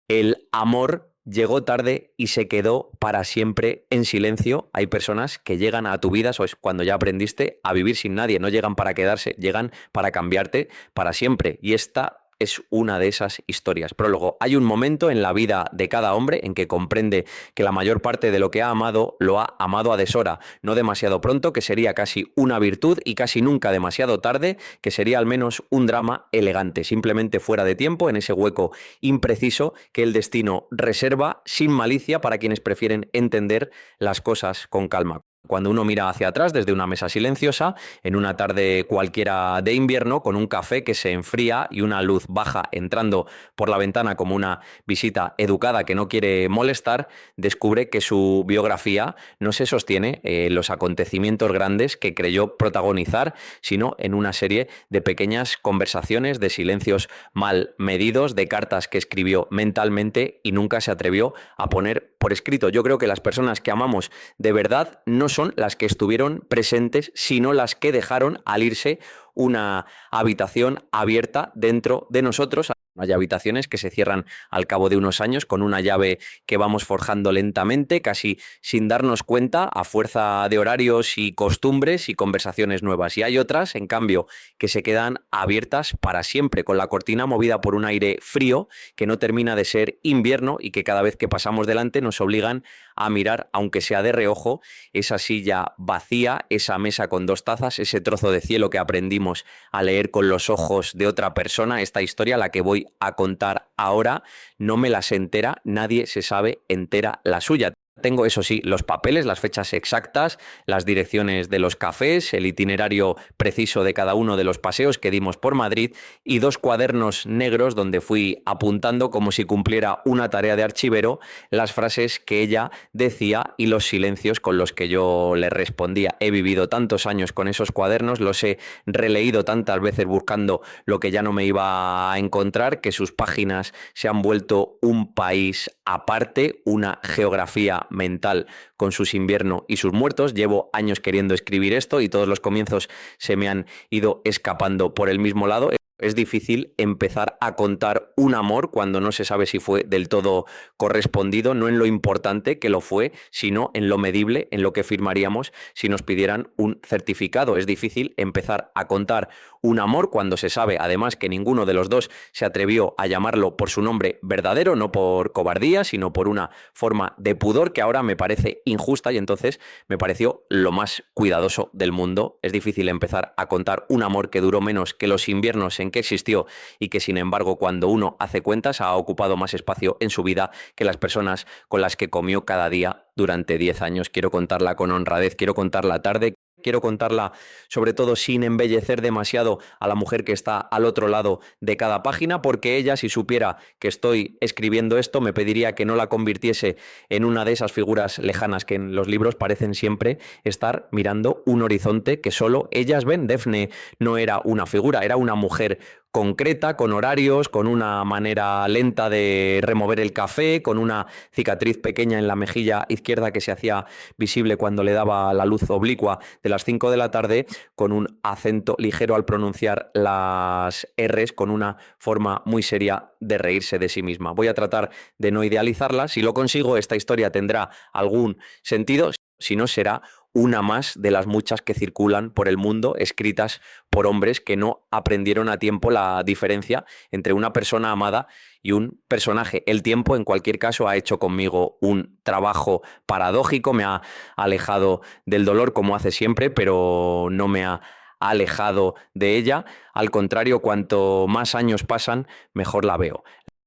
El amor llegó tarde y se quedó para siempre en silencio. Hay personas que llegan a tu vida, eso es cuando ya aprendiste a vivir sin nadie. No llegan para quedarse, llegan para cambiarte para siempre. Y esta es una de esas historias. Prólogo. Hay un momento en la vida de cada hombre en que comprende que la mayor parte de lo que ha amado lo ha amado a deshora, no demasiado pronto, que sería casi una virtud, y casi nunca demasiado tarde, que sería al menos un drama elegante, simplemente fuera de tiempo, en ese hueco impreciso que el destino reserva sin malicia para quienes prefieren entender las cosas con calma. Cuando uno mira hacia atrás desde una mesa silenciosa, en una tarde cualquiera de invierno, con un café que se enfría y una luz baja entrando por la ventana como una visita educada que no quiere molestar, descubre que su biografía no se sostiene en los acontecimientos grandes que creyó protagonizar, sino en una serie de pequeñas conversaciones, de silencios mal medidos, de cartas que escribió mentalmente y nunca se atrevió a poner por escrito. Yo creo que las personas que amamos de verdad no son las que estuvieron presentes, sino las que dejaron al irse una habitación abierta dentro de nosotros. Hay habitaciones que se cierran al cabo de unos años con una llave que vamos forjando lentamente, casi sin darnos cuenta, a fuerza de horarios y costumbres y conversaciones nuevas. Y hay otras, en cambio, que se quedan abiertas para siempre, con la cortina movida por un aire frío que no termina de ser invierno y que cada vez que pasamos delante nos obligan a mirar, aunque sea de reojo, esa silla vacía, esa mesa con dos tazas, ese trozo de cielo que aprendimos a leer con los ojos de otra persona. Esta historia, la que voy a contar ahora, no me la sé entera, nadie se sabe entera la suya. Tengo, eso sí, los papeles, las fechas exactas, las direcciones de los cafés, el itinerario preciso de cada uno de los paseos que dimos por Madrid y dos cuadernos negros donde fui apuntando, como si cumpliera una tarea de archivero, las frases que ella decía y los silencios con los que yo le respondía. He vivido tantos años con esos cuadernos, los he releído tantas veces buscando lo que ya no me iba a encontrar, que sus páginas se han vuelto un país aparte, una geografía mental con sus inviernos y sus muertos. Llevo años queriendo escribir esto y todos los comienzos se me han ido escapando por el mismo lado. Es difícil empezar a contar un amor cuando no se sabe si fue del todo correspondido, no en lo importante que lo fue, sino en lo medible, en lo que firmaríamos si nos pidieran un certificado. Es difícil empezar a contar un amor cuando se sabe, además, que ninguno de los dos se atrevió a llamarlo por su nombre verdadero, no por cobardía, sino por una forma de pudor que ahora me parece injusta y entonces me pareció lo más cuidadoso del mundo. Es difícil empezar a contar un amor que duró menos que los inviernos en que existió y que, sin embargo, cuando uno hace cuentas, ha ocupado más espacio en su vida que las personas con las que comió cada día durante 10 años. Quiero contarla con honradez, quiero contarla tarde. Quiero contarla, sobre todo, sin embellecer demasiado a la mujer que está al otro lado de cada página, porque ella, si supiera que estoy escribiendo esto, me pediría que no la convirtiese en una de esas figuras lejanas que en los libros parecen siempre estar mirando un horizonte que solo ellas ven. Dafne no era una figura, era una mujer concreta, con horarios, con una manera lenta de remover el café, con una cicatriz pequeña en la mejilla izquierda que se hacía visible cuando le daba la luz oblicua de las 5 de la tarde, con un acento ligero al pronunciar las R's, con una forma muy seria de reírse de sí misma. Voy a tratar de no idealizarla. Si lo consigo, esta historia tendrá algún sentido. Si no, será una más de las muchas que circulan por el mundo, escritas por hombres que no aprendieron a tiempo la diferencia entre una persona amada y un personaje. El tiempo, en cualquier caso, ha hecho conmigo un trabajo paradójico, me ha alejado del dolor como hace siempre, pero no me ha alejado de ella. Al contrario, cuanto más años pasan, mejor la veo.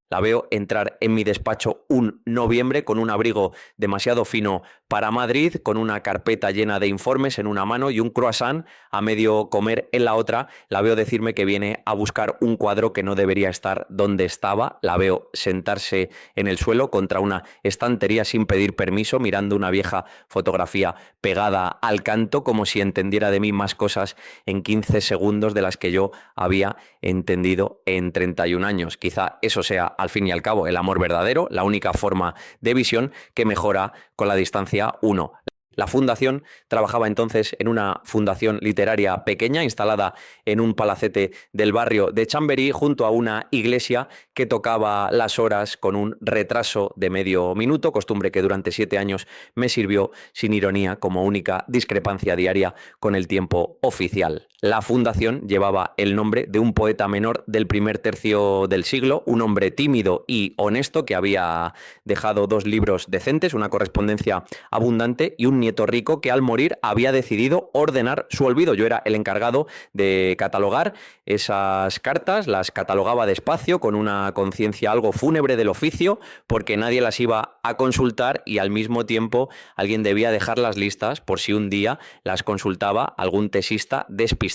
La veo entrar en mi despacho un noviembre con un abrigo demasiado fino para Madrid, con una carpeta llena de informes en una mano y un croissant a medio comer en la otra. La veo decirme que viene a buscar un cuadro que no debería estar donde estaba. La veo sentarse en el suelo contra una estantería sin pedir permiso, mirando una vieja fotografía pegada al canto, como si entendiera de mí más cosas en 15 segundos de las que yo había entendido en 31 años. Quizá eso sea, al fin y al cabo, el amor verdadero, la única forma de visión que mejora con la distancia uno. La fundación trabajaba entonces en una fundación literaria pequeña instalada en un palacete del barrio de Chamberí junto a una iglesia que tocaba las horas con un retraso de medio minuto, costumbre que durante 7 años me sirvió sin ironía como única discrepancia diaria con el tiempo oficial. La fundación llevaba el nombre de un poeta menor del primer tercio del siglo, un hombre tímido y honesto que había dejado 2 libros decentes, una correspondencia abundante y un nieto rico que al morir había decidido ordenar su olvido. Yo era el encargado de catalogar esas cartas, las catalogaba despacio con una conciencia algo fúnebre del oficio porque nadie las iba a consultar y al mismo tiempo alguien debía dejarlas listas por si un día las consultaba algún tesista despistado.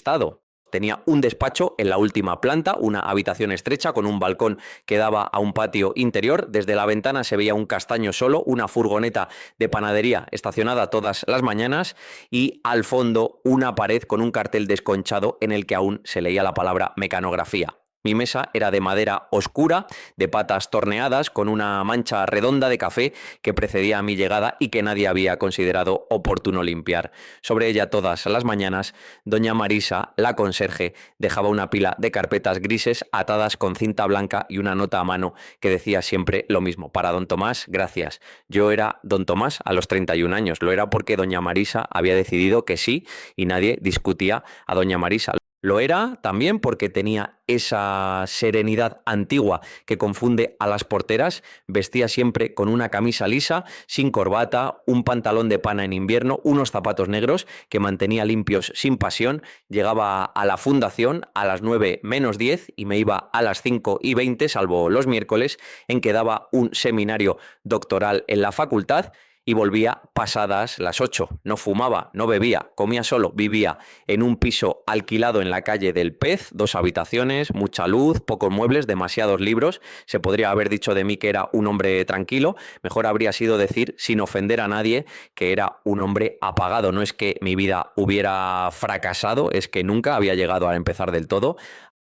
Tenía un despacho en la última planta, una habitación estrecha con un balcón que daba a un patio interior. Desde la ventana se veía un castaño solo, una furgoneta de panadería estacionada todas las mañanas y al fondo una pared con un cartel desconchado en el que aún se leía la palabra mecanografía. Mi mesa era de madera oscura, de patas torneadas, con una mancha redonda de café que precedía a mi llegada y que nadie había considerado oportuno limpiar. Sobre ella todas las mañanas, doña Marisa, la conserje, dejaba una pila de carpetas grises atadas con cinta blanca y una nota a mano que decía siempre lo mismo. Para don Tomás, gracias. Yo era don Tomás a los 31 años. Lo era porque doña Marisa había decidido que sí y nadie discutía a doña Marisa. Lo era también porque tenía esa serenidad antigua que confunde a las porteras. Vestía siempre con una camisa lisa, sin corbata, un pantalón de pana en invierno, unos zapatos negros que mantenía limpios sin pasión. Llegaba a la fundación a las 9 menos 10 y me iba a las 5:20, salvo los miércoles, en que daba un seminario doctoral en la facultad. Y volvía pasadas las 8. No fumaba, no bebía, comía solo, vivía en un piso alquilado en la calle del Pez, 2 habitaciones, mucha luz, pocos muebles, demasiados libros. Se podría haber dicho de mí que era un hombre tranquilo. Mejor habría sido decir, sin ofender a nadie, que era un hombre apagado. No es que mi vida hubiera fracasado, es que nunca había llegado a empezar del todo.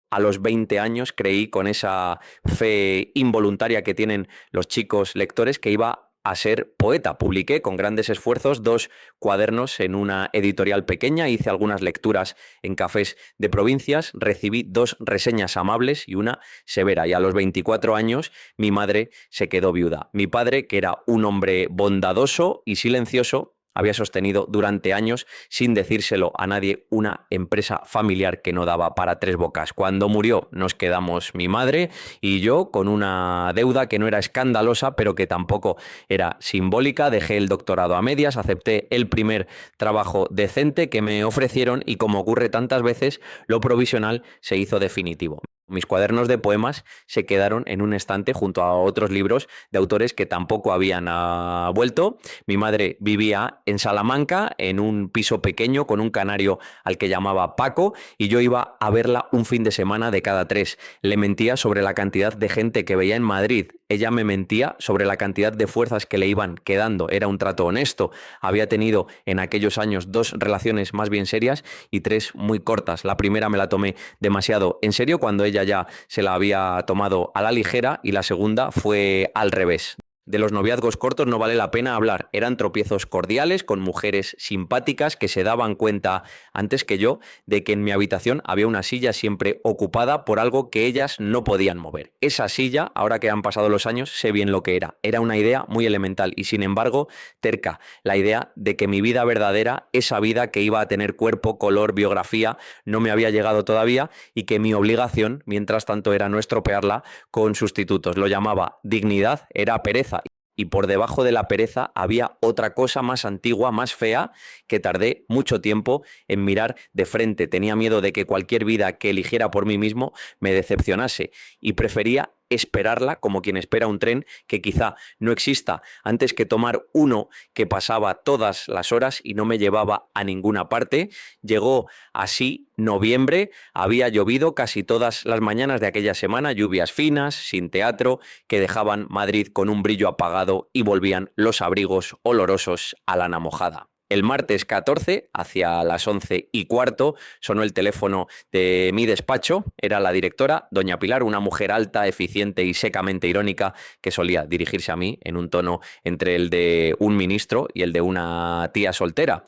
A los 20 años creí, con esa fe involuntaria que tienen los chicos lectores, que iba a ser poeta. Publiqué con grandes esfuerzos 2 cuadernos en una editorial pequeña, hice algunas lecturas en cafés de provincias, recibí 2 reseñas amables y una severa. Y a los 24 años mi madre se quedó viuda. Mi padre, que era un hombre bondadoso y silencioso, había sostenido durante años, sin decírselo a nadie, una empresa familiar que no daba para 3 bocas. Cuando murió nos quedamos mi madre y yo con una deuda que no era escandalosa, pero que tampoco era simbólica. Dejé el doctorado a medias, acepté el primer trabajo decente que me ofrecieron y, como ocurre tantas veces, lo provisional se hizo definitivo. Mis cuadernos de poemas se quedaron en un estante junto a otros libros de autores que tampoco habían vuelto. Mi madre vivía en Salamanca, en un piso pequeño con un canario al que llamaba Paco, y yo iba a verla un fin de semana de cada 3. Le mentía sobre la cantidad de gente que veía en Madrid. Ella me mentía sobre la cantidad de fuerzas que le iban quedando. Era un trato honesto. Había tenido en aquellos años 2 relaciones más bien serias y 3 muy cortas. La primera me la tomé demasiado en serio cuando ella ya se la había tomado a la ligera, y la segunda fue al revés. De los noviazgos cortos no vale la pena hablar. Eran tropiezos cordiales con mujeres simpáticas que se daban cuenta antes que yo de que en mi habitación había una silla siempre ocupada por algo que ellas no podían mover. Esa silla, ahora que han pasado los años, sé bien lo que era. Era una idea muy elemental y, sin embargo, terca. La idea de que mi vida verdadera, esa vida que iba a tener cuerpo, color, biografía, no me había llegado todavía, y que mi obligación, mientras tanto, era no estropearla con sustitutos. Lo llamaba dignidad, era pereza. Y por debajo de la pereza había otra cosa más antigua, más fea, que tardé mucho tiempo en mirar de frente. Tenía miedo de que cualquier vida que eligiera por mí mismo me decepcionase y prefería esperarla como quien espera un tren que quizá no exista, antes que tomar uno que pasaba todas las horas y no me llevaba a ninguna parte. Llegó así noviembre, había llovido casi todas las mañanas de aquella semana, lluvias finas, sin teatro, que dejaban Madrid con un brillo apagado y volvían los abrigos olorosos a lana mojada. El martes 14, hacia las 11:15, sonó el teléfono de mi despacho. Era la directora, doña Pilar, una mujer alta, eficiente y secamente irónica que solía dirigirse a mí en un tono entre el de un ministro y el de una tía soltera.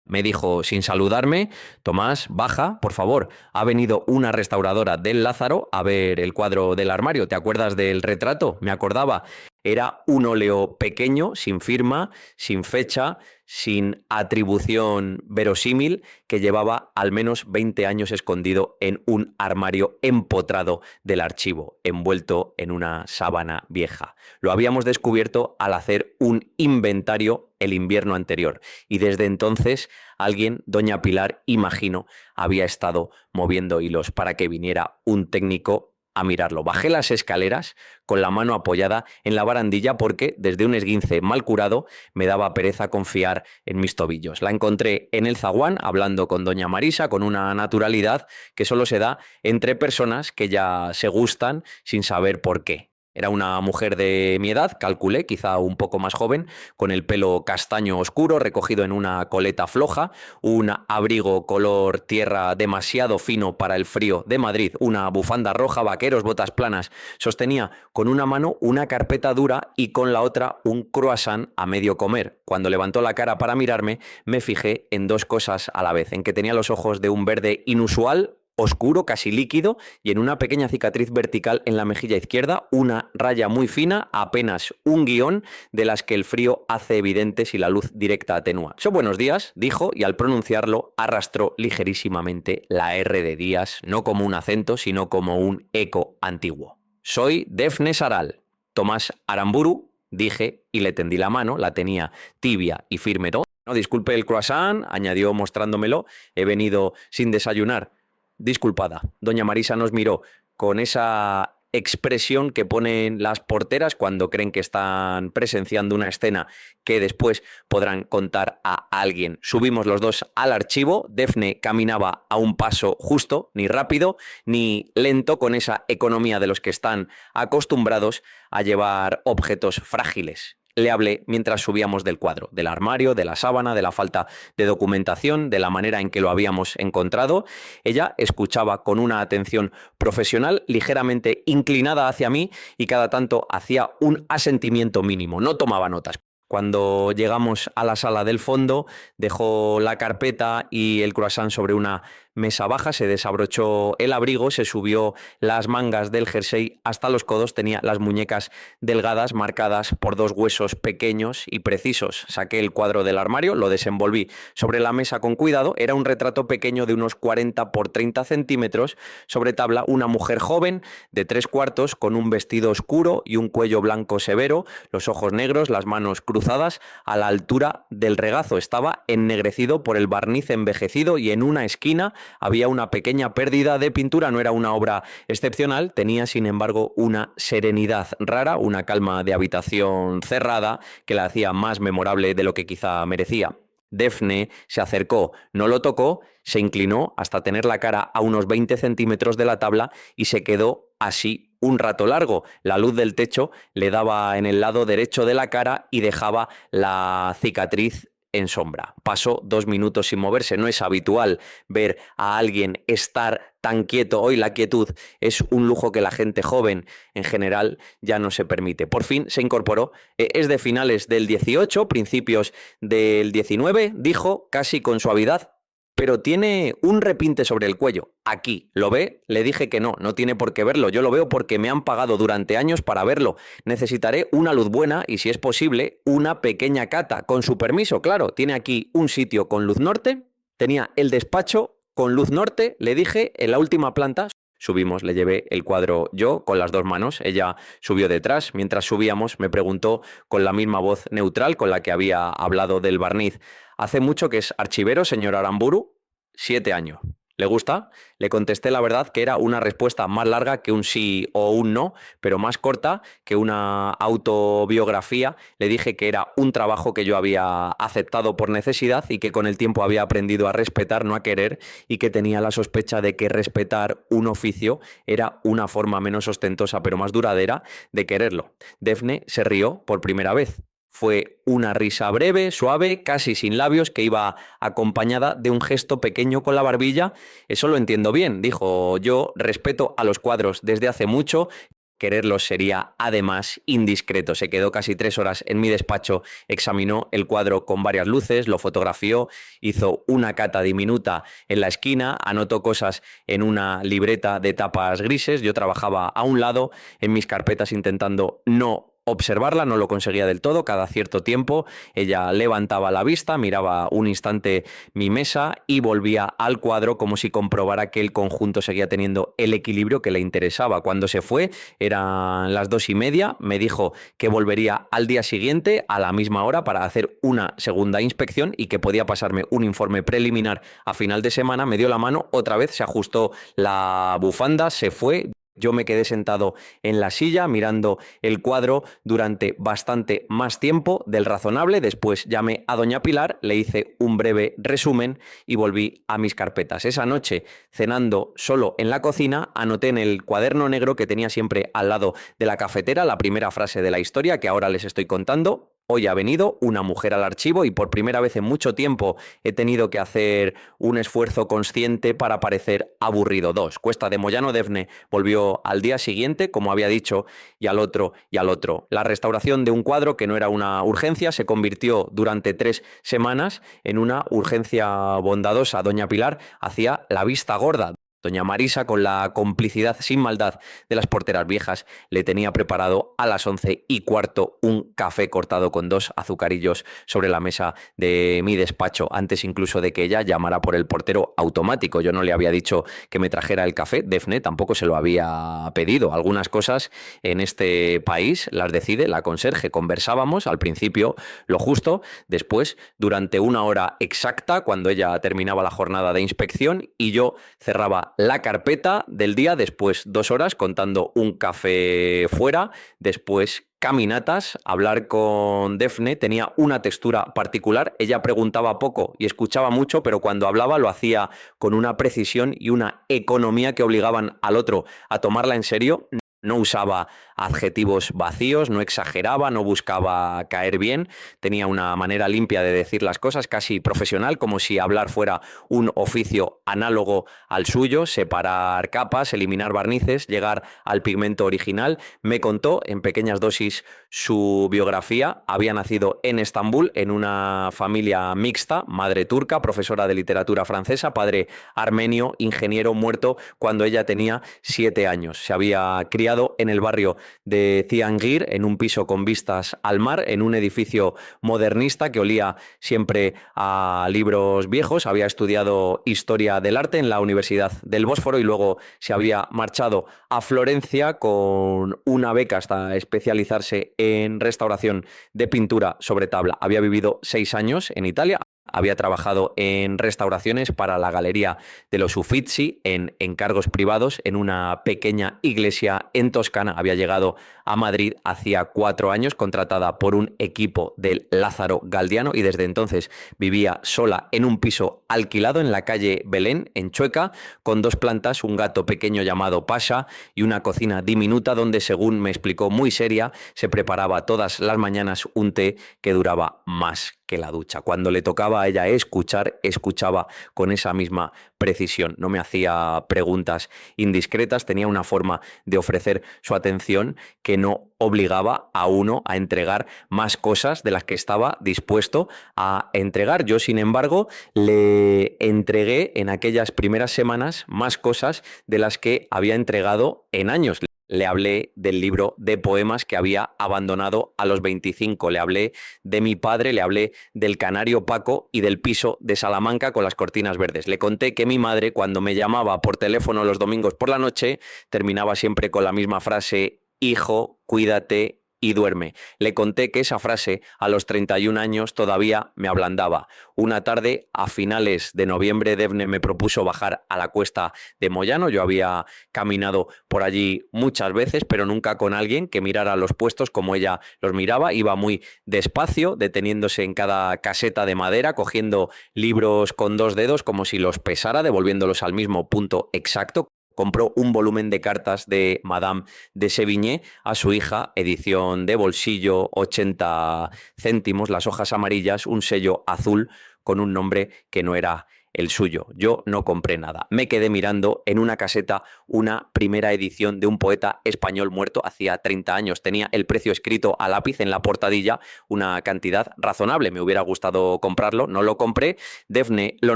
Me dijo, sin saludarme: Tomás, baja, por favor. Ha venido una restauradora del Lázaro a ver el cuadro del armario. ¿Te acuerdas del retrato? Me acordaba. Era un óleo pequeño, sin firma, sin fecha, sin atribución verosímil, que llevaba al menos 20 años escondido en un armario empotrado del archivo, envuelto en una sábana vieja. Lo habíamos descubierto al hacer un inventario el invierno anterior, y desde entonces alguien, doña Pilar, imagino, había estado moviendo hilos para que viniera un técnico a mirarlo. Bajé las escaleras con la mano apoyada en la barandilla porque, desde un esguince mal curado, me daba pereza confiar en mis tobillos. La encontré en el zaguán hablando con doña Marisa con una naturalidad que solo se da entre personas que ya se gustan sin saber por qué. Era una mujer de mi edad, calculé, quizá un poco más joven, con el pelo castaño oscuro recogido en una coleta floja, un abrigo color tierra demasiado fino para el frío de Madrid, una bufanda roja, vaqueros, botas planas. Sostenía con una mano una carpeta dura y con la otra un croissant a medio comer. Cuando levantó la cara para mirarme, me fijé en dos cosas a la vez: en que tenía los ojos de un verde inusual, oscuro, casi líquido, y en una pequeña cicatriz vertical en la mejilla izquierda, una raya muy fina, apenas un guión, de las que el frío hace evidente si la luz directa atenúa. «So, buenos días», dijo, y al pronunciarlo arrastró ligerísimamente la R de Díaz, no como un acento, sino como un eco antiguo. «Soy Defne Saral, Tomás Aramburu», dije, y le tendí la mano. La tenía tibia y firme. «No, disculpe el croissant», añadió mostrándomelo, «he venido sin desayunar». Disculpada. Doña Marisa nos miró con esa expresión que ponen las porteras cuando creen que están presenciando una escena que después podrán contar a alguien. Subimos los dos al archivo. Defne caminaba a un paso justo, ni rápido ni lento, con esa economía de los que están acostumbrados a llevar objetos frágiles. Le hablé mientras subíamos del cuadro, del armario, de la sábana, de la falta de documentación, de la manera en que lo habíamos encontrado. Ella escuchaba con una atención profesional, ligeramente inclinada hacia mí, y cada tanto hacía un asentimiento mínimo. No tomaba notas. Cuando llegamos a la sala del fondo, dejó la carpeta y el croissant sobre una mesa baja, se desabrochó el abrigo, se subió las mangas del jersey hasta los codos, tenía las muñecas delgadas marcadas por dos huesos pequeños y precisos. Saqué el cuadro del armario, lo desenvolví sobre la mesa con cuidado. Era un retrato pequeño de unos 40 por 30 centímetros, sobre tabla, una mujer joven de 3/4 con un vestido oscuro y un cuello blanco severo, los ojos negros, las manos cruzadas a la altura del regazo. Estaba ennegrecido por el barniz envejecido y en una esquina había una pequeña pérdida de pintura. No era una obra excepcional, tenía sin embargo una serenidad rara, una calma de habitación cerrada que la hacía más memorable de lo que quizá merecía. Defne se acercó, no lo tocó, se inclinó hasta tener la cara a unos 20 centímetros de la tabla y se quedó así un rato largo. La luz del techo le daba en el lado derecho de la cara y dejaba la cicatriz en sombra. Pasó 2 minutos sin moverse. No es habitual ver a alguien estar tan quieto. Hoy la quietud es un lujo que la gente joven en general ya no se permite. Por fin se incorporó. Es de finales del 18, principios del 19, dijo casi con suavidad. Pero tiene un repinte sobre el cuello. Aquí, ¿lo ve? Le dije que no, no tiene por qué verlo. Yo lo veo porque me han pagado durante años para verlo. Necesitaré una luz buena y, si es posible, una pequeña cata. Con su permiso, claro. Tiene aquí un sitio con luz norte. Tenía el despacho con luz norte, le dije, en la última planta. Subimos, le llevé el cuadro yo con las 2 manos, ella subió detrás. Mientras subíamos me preguntó con la misma voz neutral con la que había hablado del barniz: ¿hace mucho que es archivero, señor Aramburu? 7 años. ¿Le gusta? Le contesté la verdad, que era una respuesta más larga que un sí o un no, pero más corta que una autobiografía. Le dije que era un trabajo que yo había aceptado por necesidad y que con el tiempo había aprendido a respetar, no a querer, y que tenía la sospecha de que respetar un oficio era una forma menos ostentosa pero más duradera de quererlo. Defne se rió por primera vez. Fue una risa breve, suave, casi sin labios, que iba acompañada de un gesto pequeño con la barbilla. Eso lo entiendo bien, dijo. Yo respeto a los cuadros desde hace mucho. Quererlos sería, además, indiscreto. Se quedó casi 3 horas en mi despacho, examinó el cuadro con varias luces, lo fotografió, hizo una cata diminuta en la esquina, anotó cosas en una libreta de tapas grises. Yo trabajaba a un lado en mis carpetas intentando no observarla, no lo conseguía del todo. Cada cierto tiempo ella levantaba la vista, miraba un instante mi mesa y volvía al cuadro como si comprobara que el conjunto seguía teniendo el equilibrio que le interesaba. Cuando se fue, eran las 2:30, me dijo que volvería al día siguiente a la misma hora para hacer una segunda inspección y que podía pasarme un informe preliminar a final de semana. Me dio la mano, otra vez se ajustó la bufanda, se fue. Yo me quedé sentado en la silla mirando el cuadro durante bastante más tiempo del razonable. Después llamé a doña Pilar, le hice un breve resumen y volví a mis carpetas. Esa noche, cenando solo en la cocina, anoté en el cuaderno negro que tenía siempre al lado de la cafetera la primera frase de la historia que ahora les estoy contando. Hoy ha venido una mujer al archivo y por primera vez en mucho tiempo he tenido que hacer un esfuerzo consciente para parecer aburrido. 2. Cuesta de Moyano Defne volvió al día siguiente, como había dicho, y al otro y al otro. La restauración de un cuadro que no era una urgencia se convirtió durante 3 semanas en una urgencia bondadosa. Doña Pilar hacía la vista gorda. Doña Marisa, con la complicidad sin maldad de las porteras viejas, le tenía preparado a las 11:15 un café cortado con 2 azucarillos sobre la mesa de mi despacho, antes incluso de que ella llamara por el portero automático. Yo no le había dicho que me trajera el café, Defne tampoco se lo había pedido. Algunas cosas en este país las decide la conserje. Conversábamos al principio lo justo, después durante 1 hora exacta, cuando ella terminaba la jornada de inspección y yo cerraba la carpeta del día, después 2 horas contando un café fuera, después caminatas. Hablar con Defne tenía una textura particular. Ella preguntaba poco y escuchaba mucho, pero cuando hablaba lo hacía con una precisión y una economía que obligaban al otro a tomarla en serio. No usaba adjetivos vacíos, no exageraba, no buscaba caer bien, tenía una manera limpia de decir las cosas, casi profesional, como si hablar fuera un oficio análogo al suyo, separar capas, eliminar barnices, llegar al pigmento original. Me contó en pequeñas dosis su biografía. Había nacido en Estambul, en una familia mixta, madre turca, profesora de literatura francesa, padre armenio, ingeniero, muerto cuando ella tenía 7 años. Se había criado en el barrio de Ciangir, en un piso con vistas al mar, en un edificio modernista que olía siempre a libros viejos. Había estudiado Historia del Arte en la Universidad del Bósforo y luego se había marchado a Florencia con una beca hasta especializarse en restauración de pintura sobre tabla. Había vivido 6 años en Italia. Había trabajado en restauraciones para la Galería de los Uffizi, en encargos privados, en una pequeña iglesia en Toscana. Había llegado a Madrid hacía 4 años, contratada por un equipo del Lázaro Galdiano, y desde entonces vivía sola en un piso alquilado en la calle Belén, en Chueca, con 2 plantas, un gato pequeño llamado Pasha y una cocina diminuta donde, según me explicó muy seria, se preparaba todas las mañanas un té que duraba más que la ducha. Cuando le tocaba a ella escuchar, escuchaba con esa misma precisión. No me hacía preguntas indiscretas, tenía una forma de ofrecer su atención que no obligaba a uno a entregar más cosas de las que estaba dispuesto a entregar. Yo, sin embargo, le entregué en aquellas primeras semanas más cosas de las que había entregado en años. Le hablé del libro de poemas que había abandonado a los 25. Le hablé de mi padre, le hablé del canario Paco y del piso de Salamanca con las cortinas verdes. Le conté que mi madre, cuando me llamaba por teléfono los domingos por la noche, terminaba siempre con la misma frase: hijo, cuídate y duerme. Le conté que esa frase a los 31 años todavía me ablandaba. Una tarde, a finales de noviembre, Defne me propuso bajar a la cuesta de Moyano. Yo había caminado por allí muchas veces, pero nunca con alguien que mirara los puestos como ella los miraba. Iba muy despacio, deteniéndose en cada caseta de madera, cogiendo libros con 2 dedos como si los pesara, devolviéndolos al mismo punto exacto, compró un volumen de cartas de Madame de Sévigné a su hija, edición de bolsillo, 80 céntimos, las hojas amarillas, un sello azul con un nombre que no era el suyo. Yo no compré nada. Me quedé mirando en una caseta una primera edición de un poeta español muerto hacía 30 años. Tenía el precio escrito a lápiz en la portadilla, una cantidad razonable. Me hubiera gustado comprarlo, no lo compré. Defne lo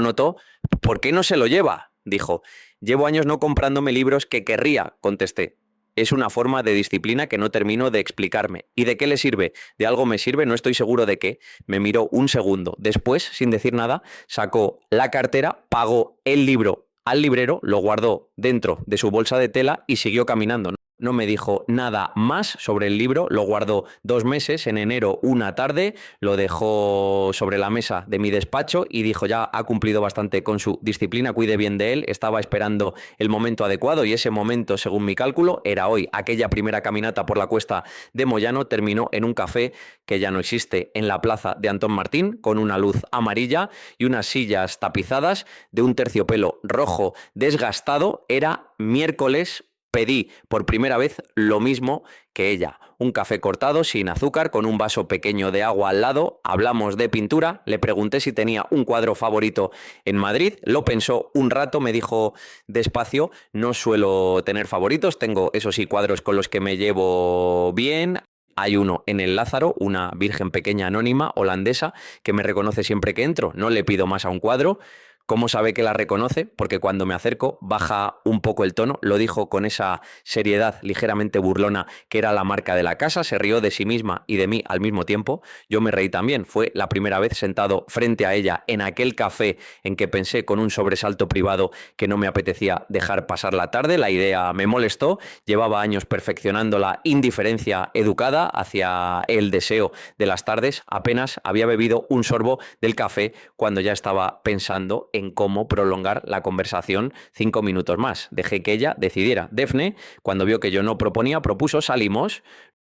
notó. ¿Por qué no se lo lleva?, dijo. Llevo años no comprándome libros que querría, contesté. Es una forma de disciplina que no termino de explicarme. ¿Y de qué le sirve? De algo me sirve, no estoy seguro de qué. Me miró un segundo. Después, sin decir nada, sacó la cartera, pagó el libro al librero, lo guardó dentro de su bolsa de tela y siguió caminando. No me dijo nada más sobre el libro, lo guardó 2 meses, en enero una tarde, lo dejó sobre la mesa de mi despacho y dijo: ya ha cumplido bastante con su disciplina, cuide bien de él, estaba esperando el momento adecuado y ese momento, según mi cálculo, era hoy. Aquella primera caminata por la cuesta de Moyano terminó en un café que ya no existe, en la plaza de Antón Martín, con una luz amarilla y unas sillas tapizadas de un terciopelo rojo desgastado. Era miércoles. Pedí por primera vez lo mismo que ella, un café cortado sin azúcar con un vaso pequeño de agua al lado. Hablamos de pintura, le pregunté si tenía un cuadro favorito en Madrid, lo pensó un rato, me dijo despacio: no suelo tener favoritos, tengo eso sí cuadros con los que me llevo bien. Hay uno en el Lázaro, una virgen pequeña anónima holandesa que me reconoce siempre que entro, no le pido más a un cuadro. ¿Cómo sabe que la reconoce? Porque cuando me acerco baja un poco el tono, lo dijo con esa seriedad ligeramente burlona que era la marca de la casa, se rió de sí misma y de mí al mismo tiempo. Yo me reí también, fue la primera vez sentado frente a ella en aquel café en que pensé con un sobresalto privado que no me apetecía dejar pasar la tarde. La idea me molestó, llevaba años perfeccionando la indiferencia educada hacia el deseo de las tardes, apenas había bebido un sorbo del café cuando ya estaba pensando en cómo prolongar la conversación 5 minutos más. Dejé que ella decidiera. Defne, cuando vio que yo no proponía, propuso, salimos.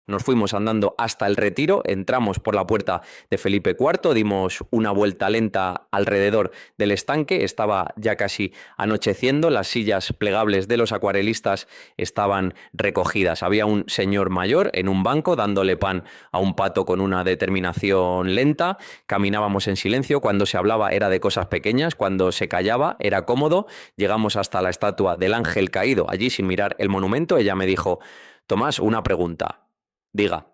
Nos fuimos andando hasta el Retiro, entramos por la puerta de Felipe IV, dimos una vuelta lenta alrededor del estanque, estaba ya casi anocheciendo, las sillas plegables de los acuarelistas estaban recogidas. Había un señor mayor en un banco dándole pan a un pato con una determinación lenta. Caminábamos en silencio, cuando se hablaba era de cosas pequeñas, cuando se callaba era cómodo. Llegamos hasta la estatua del ángel caído, allí sin mirar el monumento. Ella me dijo: Tomás, una pregunta. Diga.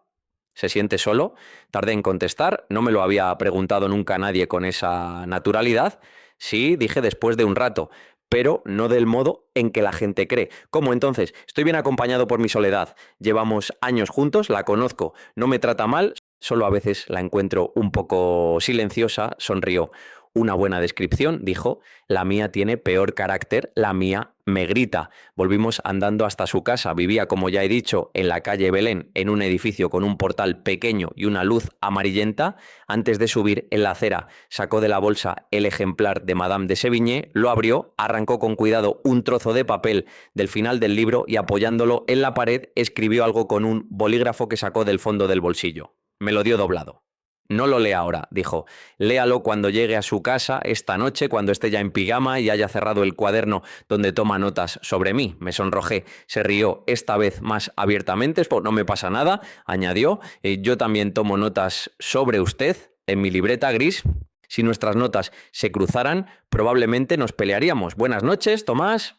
¿Se siente solo? Tardé en contestar, no me lo había preguntado nunca nadie con esa naturalidad. Sí, dije después de un rato, pero no del modo en que la gente cree. ¿Cómo entonces? Estoy bien acompañado por mi soledad. Llevamos años juntos, la conozco, no me trata mal, solo a veces la encuentro un poco silenciosa. Sonrió. Una buena descripción, dijo. La mía tiene peor carácter, la mía me grita. Volvimos andando hasta su casa. Vivía, como ya he dicho, en la calle Belén, en un edificio con un portal pequeño y una luz amarillenta. Antes de subir en la acera, sacó de la bolsa el ejemplar de Madame de Sévigné, lo abrió, arrancó con cuidado un trozo de papel del final del libro y, apoyándolo en la pared, escribió algo con un bolígrafo que sacó del fondo del bolsillo. Me lo dio doblado. No lo lea ahora, dijo. Léalo cuando llegue a su casa esta noche, cuando esté ya en pijama y haya cerrado el cuaderno donde toma notas sobre mí. Me sonrojé. Se rió esta vez más abiertamente. No me pasa nada, añadió. Yo también tomo notas sobre usted en mi libreta gris. Si nuestras notas se cruzaran, probablemente nos pelearíamos. Buenas noches, Tomás.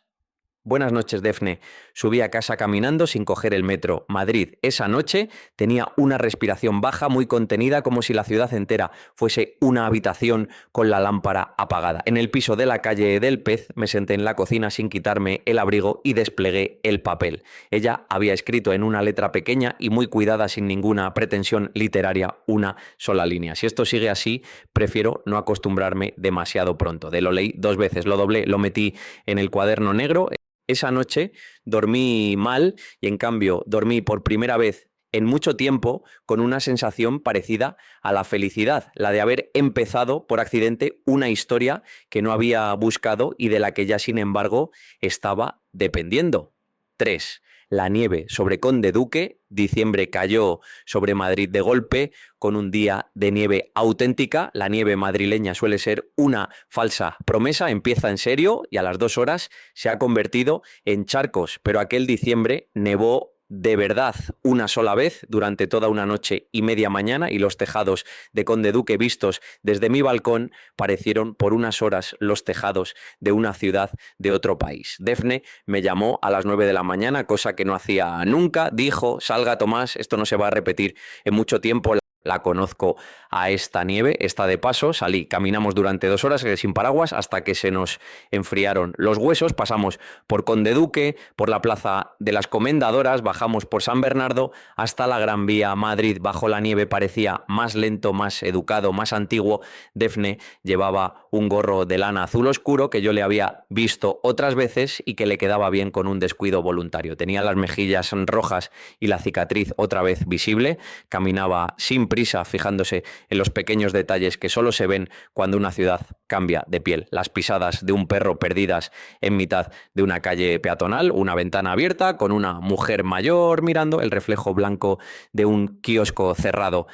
Buenas noches, Defne. Subí a casa caminando sin coger el metro. Madrid, esa noche, tenía una respiración baja, muy contenida, como si la ciudad entera fuese una habitación con la lámpara apagada. En el piso de la calle del Pez me senté en la cocina sin quitarme el abrigo y desplegué el papel. Ella había escrito en una letra pequeña y muy cuidada, sin ninguna pretensión literaria, una sola línea. Si esto sigue así, prefiero no acostumbrarme demasiado pronto. Lo leí 2 veces, lo doblé, lo metí en el cuaderno negro. Esa noche dormí mal y, en cambio, dormí por primera vez en mucho tiempo con una sensación parecida a la felicidad, la de haber empezado por accidente una historia que no había buscado y de la que ya, sin embargo, estaba dependiendo. 3. la nieve sobre Conde Duque, diciembre cayó sobre Madrid de golpe, con un día de nieve auténtica. La nieve madrileña suele ser una falsa promesa, empieza en serio y a las 2 horas se ha convertido en charcos, pero aquel diciembre nevó de verdad una sola vez durante toda una noche y media mañana, y los tejados de Conde Duque vistos desde mi balcón parecieron por unas horas los tejados de una ciudad de otro país. Defne me llamó a las 9 de la mañana, cosa que no hacía nunca, dijo: salga Tomás, esto no se va a repetir en mucho tiempo. La conozco a esta nieve, está de paso, salí, caminamos durante 2 horas sin paraguas hasta que se nos enfriaron los huesos, pasamos por Conde Duque, por la Plaza de las Comendadoras, bajamos por San Bernardo hasta la Gran Vía. Madrid bajo la nieve parecía más lento, más educado, más antiguo. Defne llevaba un gorro de lana azul oscuro que yo le había visto otras veces y que le quedaba bien con un descuido voluntario. Tenía las mejillas rojas y la cicatriz otra vez visible, caminaba sin prisa, fijándose en los pequeños detalles que solo se ven cuando una ciudad cambia de piel. Las pisadas de un perro perdidas en mitad de una calle peatonal, una ventana abierta con una mujer mayor mirando, el reflejo blanco de un kiosco cerrado.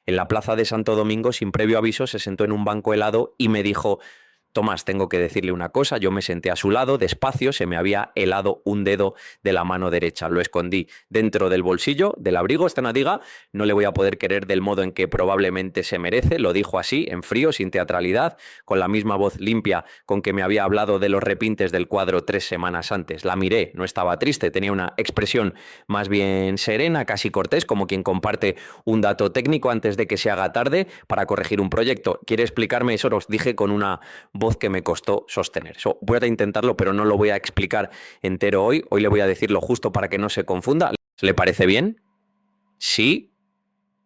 En la plaza de Santo Domingo, sin previo aviso, se sentó en un banco helado y me dijo: Tomás, tengo que decirle una cosa. Yo me senté a su lado, despacio, se me había helado un dedo de la mano derecha. Lo escondí dentro del bolsillo del abrigo. Esta no diga, no le voy a poder querer del modo en que probablemente se merece. Lo dijo así, en frío, sin teatralidad, con la misma voz limpia con que me había hablado de los repintes del cuadro 3 semanas antes. La miré, no estaba triste, tenía una expresión más bien serena, casi cortés, como quien comparte un dato técnico antes de que se haga tarde para corregir un proyecto. ¿Quiere explicarme eso? Os dije con una voz que me costó sostener. Voy a intentarlo, pero no lo voy a explicar entero hoy. Hoy le voy a decir lo justo para que no se confunda. ¿Le parece bien? Sí.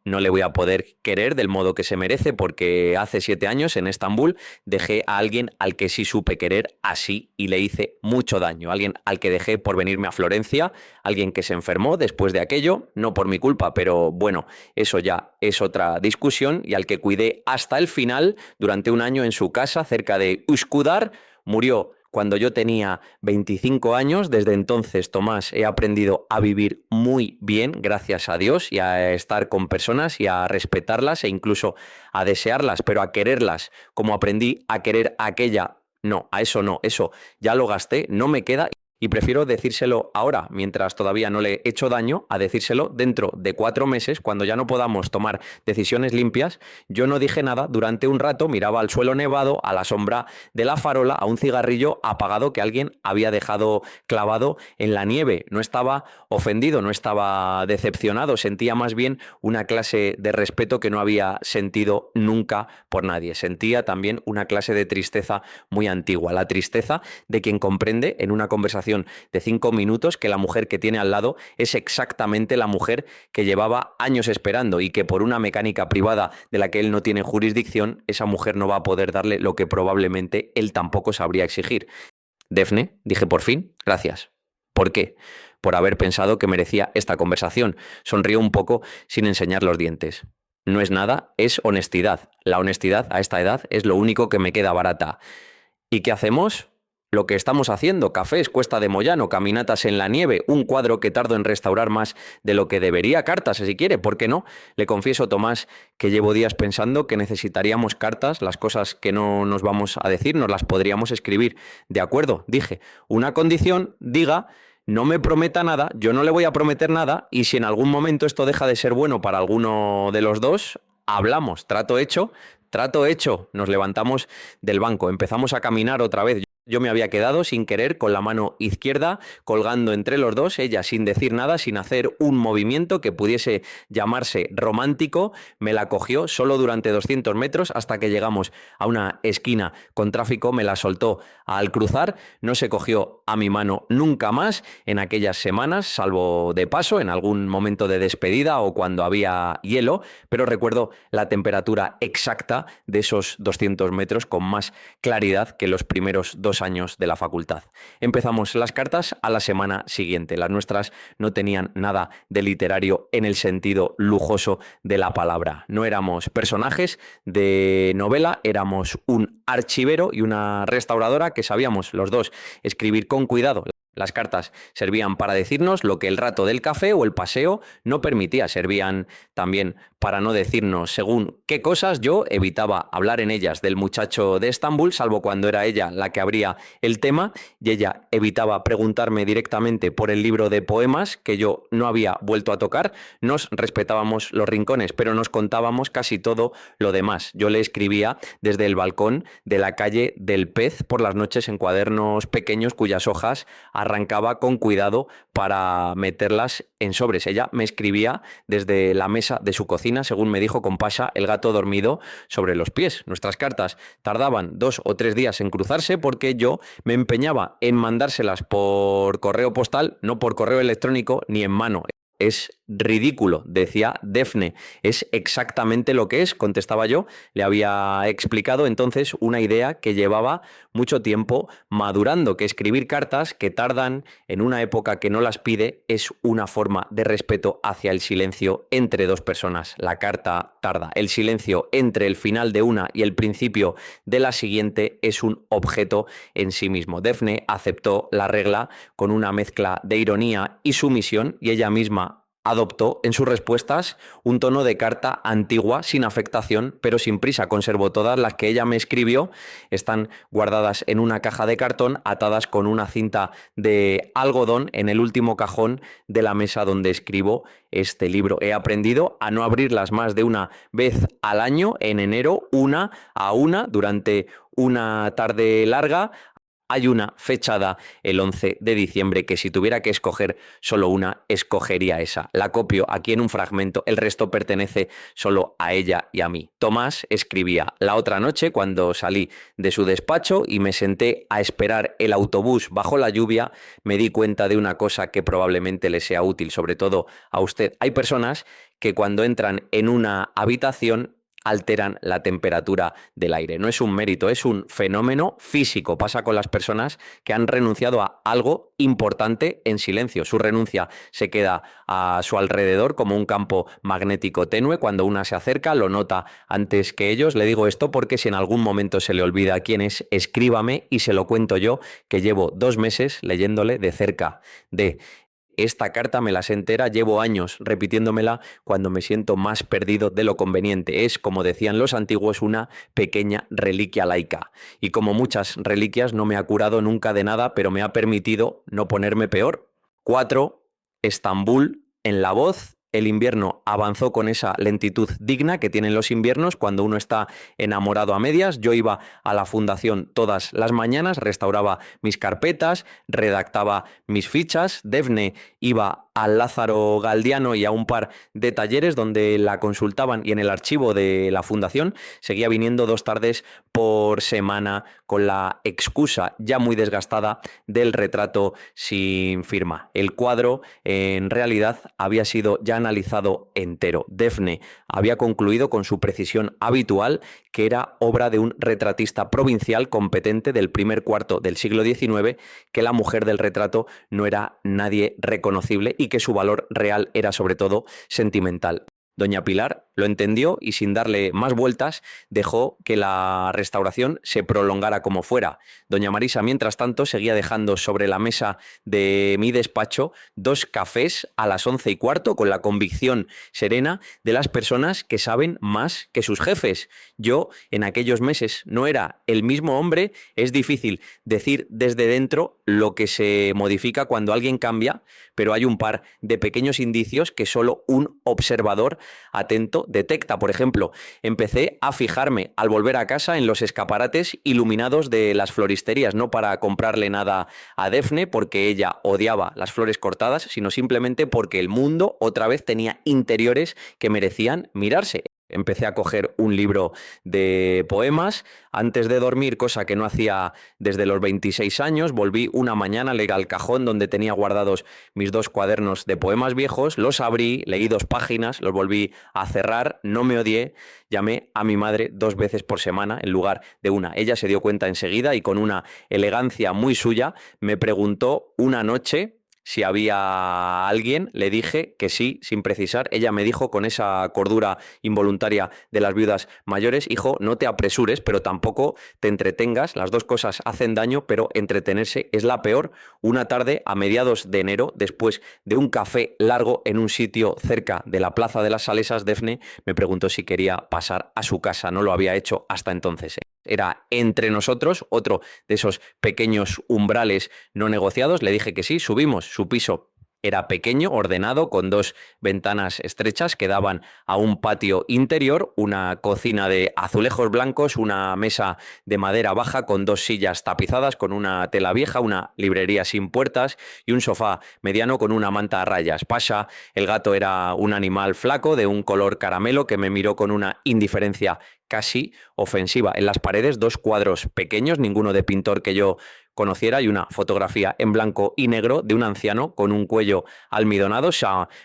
No le voy a poder querer del modo que se merece porque hace 7 años en Estambul dejé a alguien al que sí supe querer así y le hice mucho daño. Alguien al que dejé por venirme a Florencia, alguien que se enfermó después de aquello, no por mi culpa, pero bueno, eso ya es otra discusión, y al que cuidé hasta el final durante un año en su casa cerca de Üsküdar. Murió cuando yo tenía 25 años. Desde entonces, Tomás, he aprendido a vivir muy bien, gracias a Dios, y a estar con personas y a respetarlas e incluso a desearlas, pero a quererlas como aprendí a querer a aquella. No, a eso no, eso ya lo gasté, no me queda. Y prefiero decírselo ahora, mientras todavía no le he hecho daño, a decírselo dentro de 4 meses, cuando ya no podamos tomar decisiones limpias. Yo no dije nada durante un rato, miraba al suelo nevado, a la sombra de la farola, a un cigarrillo apagado que alguien había dejado clavado en la nieve. No estaba ofendido, no estaba decepcionado, sentía más bien una clase de respeto que no había sentido nunca por nadie. Sentía también una clase de tristeza muy antigua, la tristeza de quien comprende en una conversación de 5 minutos que la mujer que tiene al lado es exactamente la mujer que llevaba años esperando, y que por una mecánica privada de la que él no tiene jurisdicción, esa mujer no va a poder darle lo que probablemente él tampoco sabría exigir. Defne, dije por fin, gracias. ¿Por qué? Por haber pensado que merecía esta conversación. Sonrió un poco sin enseñar los dientes. No es nada, es honestidad. La honestidad a esta edad es lo único que me queda barata. ¿Y qué hacemos? Lo que estamos haciendo: cafés, Cuesta de Moyano, caminatas en la nieve, un cuadro que tardo en restaurar más de lo que debería, cartas si quiere, ¿por qué no? Le confieso, Tomás, que llevo días pensando que necesitaríamos cartas. Las cosas que no nos vamos a decir nos las podríamos escribir. De acuerdo, dije, una condición, diga: no me prometa nada, yo no le voy a prometer nada, y si en algún momento esto deja de ser bueno para alguno de los dos, hablamos. Trato hecho. Trato hecho. Nos levantamos del banco, empezamos a caminar otra vez. Yo me había quedado sin querer con la mano izquierda colgando entre los dos, ella sin decir nada, sin hacer un movimiento que pudiese llamarse romántico. Me la cogió solo durante 200 metros hasta que llegamos a una esquina con tráfico. Me la soltó al cruzar, no se cogió a mi mano nunca más en aquellas semanas, salvo de paso, en algún momento de despedida o cuando había hielo, pero recuerdo la temperatura exacta de esos 200 metros con más claridad que los primeros 2 años de la facultad. Empezamos las cartas a la semana siguiente. Las nuestras no tenían nada de literario en el sentido lujoso de la palabra. No éramos personajes de novela, éramos un archivero y una restauradora que sabíamos los dos escribir con cuidado Las cartas servían para decirnos lo que el rato del café o el paseo no permitía. Servían también para no decirnos según qué cosas. Yo evitaba hablar en ellas del muchacho de Estambul, salvo cuando era ella la que abría el tema, y ella evitaba preguntarme directamente por el libro de poemas que yo no había vuelto a tocar. Nos respetábamos los rincones, pero nos contábamos casi todo lo demás. Yo le escribía desde el balcón de la calle del Pez por las noches en cuadernos pequeños cuyas hojas arrancaba con cuidado para meterlas en sobres. Ella me escribía desde la mesa de su cocina, según me dijo, con Pasha, el gato dormido sobre los pies. Nuestras cartas tardaban 2 o 3 días en cruzarse porque yo me empeñaba en mandárselas por correo postal, no por correo electrónico ni en mano. Es ridículo, decía Defne. Es exactamente lo que es, contestaba yo. Le había explicado entonces una idea que llevaba mucho tiempo madurando, que escribir cartas que tardan en una época que no las pide es una forma de respeto hacia el silencio entre dos personas. La carta tarda. El silencio entre el final de una y el principio de la siguiente es un objeto en sí mismo. Defne aceptó la regla con una mezcla de ironía y sumisión y ella misma adoptó en sus respuestas un tono de carta antigua, sin afectación, pero sin prisa. Conservó todas las que ella me escribió, están guardadas en una caja de cartón, atadas con una cinta de algodón en el último cajón de la mesa donde escribo este libro. He aprendido a no abrirlas más de una vez al año, en enero, una a una, durante una tarde larga. Hay una fechada el 11 de diciembre que si tuviera que escoger solo una, escogería esa. La copio aquí en un fragmento, el resto pertenece solo a ella y a mí. Tomás escribía: la otra noche, cuando salí de su despacho y me senté a esperar el autobús bajo la lluvia, me di cuenta de una cosa que probablemente le sea útil, sobre todo a usted. Hay personas que cuando entran en una habitación alteran la temperatura del aire. No es un mérito, es un fenómeno físico. Pasa con las personas que han renunciado a algo importante en silencio. Su renuncia se queda a su alrededor como un campo magnético tenue. Cuando una se acerca, lo nota antes que ellos. Le digo esto porque si en algún momento se le olvida quién es, escríbame y se lo cuento yo, que llevo 2 meses leyéndole de cerca. Esta carta me la sé entera, llevo años repitiéndomela cuando me siento más perdido de lo conveniente. Es, como decían los antiguos, una pequeña reliquia laica. Y como muchas reliquias, no me ha curado nunca de nada, pero me ha permitido no ponerme peor. 4. Estambul en la voz. El invierno avanzó con esa lentitud digna que tienen los inviernos cuando uno está enamorado a medias. Yo iba a la fundación todas las mañanas, restauraba mis carpetas, redactaba mis fichas. Defne iba al Lázaro Galdiano y a un par de talleres donde la consultaban, y en el archivo de la fundación seguía viniendo 2 tardes por semana con la excusa ya muy desgastada del retrato sin firma. El cuadro en realidad había sido ya analizado entero. Defne había concluido con su precisión habitual que era obra de un retratista provincial competente del primer cuarto del siglo XIX, que la mujer del retrato no era nadie reconocible y que su valor real era sobre todo sentimental. Doña Pilar lo entendió y, sin darle más vueltas, dejó que la restauración se prolongara como fuera. Doña Marisa, mientras tanto, seguía dejando sobre la mesa de mi despacho 2 cafés a las 11:15, con la convicción serena de las personas que saben más que sus jefes. Yo, en aquellos meses, no era el mismo hombre. Es difícil decir desde dentro lo que se modifica cuando alguien cambia, pero hay un par de pequeños indicios que solo un observador atento detecta. Por ejemplo, empecé a fijarme al volver a casa en los escaparates iluminados de las floristerías, no para comprarle nada a Defne porque ella odiaba las flores cortadas, sino simplemente porque el mundo otra vez tenía interiores que merecían mirarse. Empecé a coger un libro de poemas antes de dormir, cosa que no hacía desde los 26 años. Volví una mañana a leer al cajón donde tenía guardados mis 2 cuadernos de poemas viejos, los abrí, leí 2 páginas, los volví a cerrar, no me odié, llamé a mi madre 2 veces por semana en lugar de una. Ella se dio cuenta enseguida y con una elegancia muy suya me preguntó una noche si había alguien, le dije que sí, sin precisar. Ella me dijo con esa cordura involuntaria de las viudas mayores: hijo, no te apresures, pero tampoco te entretengas. Las dos cosas hacen daño, pero entretenerse es la peor. Una tarde a mediados de enero, después de un café largo en un sitio cerca de la Plaza de las Salesas, Defne me preguntó si quería pasar a su casa. No lo había hecho hasta entonces. Era entre nosotros, otro de esos pequeños umbrales no negociados. Le dije que sí, subimos. Su piso era pequeño, ordenado, con dos ventanas estrechas que daban a un patio interior, una cocina de azulejos blancos, una mesa de madera baja con dos sillas tapizadas con una tela vieja, una librería sin puertas y un sofá mediano con una manta a rayas. Pasha, el gato, era un animal flaco de un color caramelo que me miró con una indiferencia casi ofensiva. En las paredes, dos cuadros pequeños, ninguno de pintor que yo conociera, y una fotografía en blanco y negro de un anciano con un cuello almidonado.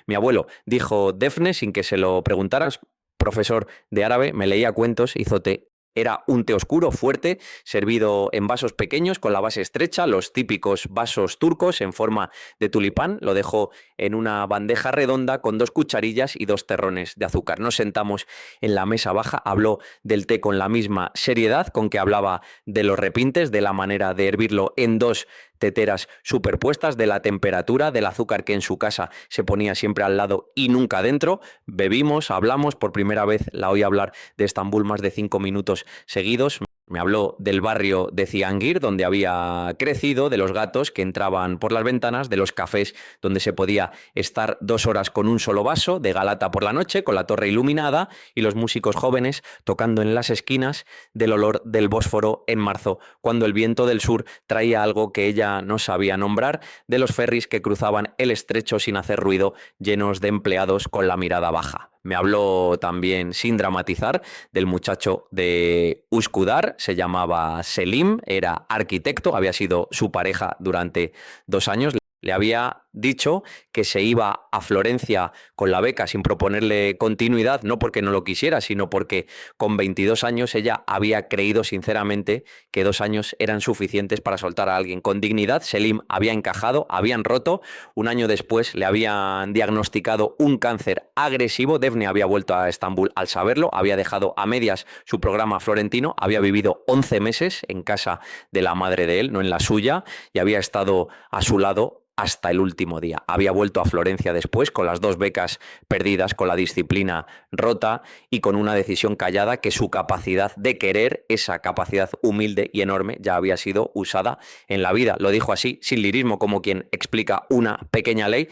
Mi abuelo, dijo Defne sin que se lo preguntaras, profesor de árabe, me leía cuentos, hizo té. Era un té oscuro, fuerte, servido en vasos pequeños con la base estrecha, los típicos vasos turcos en forma de tulipán. Lo dejó en una bandeja redonda con dos cucharillas y dos terrones de azúcar. Nos sentamos en la mesa baja, habló del té con la misma seriedad con que hablaba de los repintes, de la manera de hervirlo en dos teteras superpuestas, de la temperatura, del azúcar que en su casa se ponía siempre al lado y nunca dentro. Bebimos, hablamos, por primera vez la oí hablar de Estambul más de 5 minutos seguidos. Me habló del barrio de Cihangir, donde había crecido, de los gatos que entraban por las ventanas, de los cafés donde se podía estar 2 horas con un solo vaso, de Galata por la noche, con la torre iluminada y los músicos jóvenes tocando en las esquinas, del olor del Bósforo en marzo, cuando el viento del sur traía algo que ella no sabía nombrar, de los ferries que cruzaban el estrecho sin hacer ruido, llenos de empleados con la mirada baja. Me habló también, sin dramatizar, del muchacho de Uskudar, se llamaba Selim, era arquitecto, había sido su pareja durante 2 años. Le había dicho que se iba a Florencia con la beca sin proponerle continuidad, no porque no lo quisiera, sino porque con 22 años ella había creído sinceramente que 2 años eran suficientes para soltar a alguien con dignidad. Selim había encajado, habían roto. Un año después le habían diagnosticado un cáncer agresivo. Defne había vuelto a Estambul al saberlo, había dejado a medias su programa florentino, había vivido 11 meses en casa de la madre de él, no en la suya, y había estado a su lado hasta el último día. Había vuelto a Florencia después, con las 2 becas perdidas, con la disciplina rota y con una decisión callada que su capacidad de querer, esa capacidad humilde y enorme, ya había sido usada en la vida. Lo dijo así, sin lirismo, como quien explica una pequeña ley.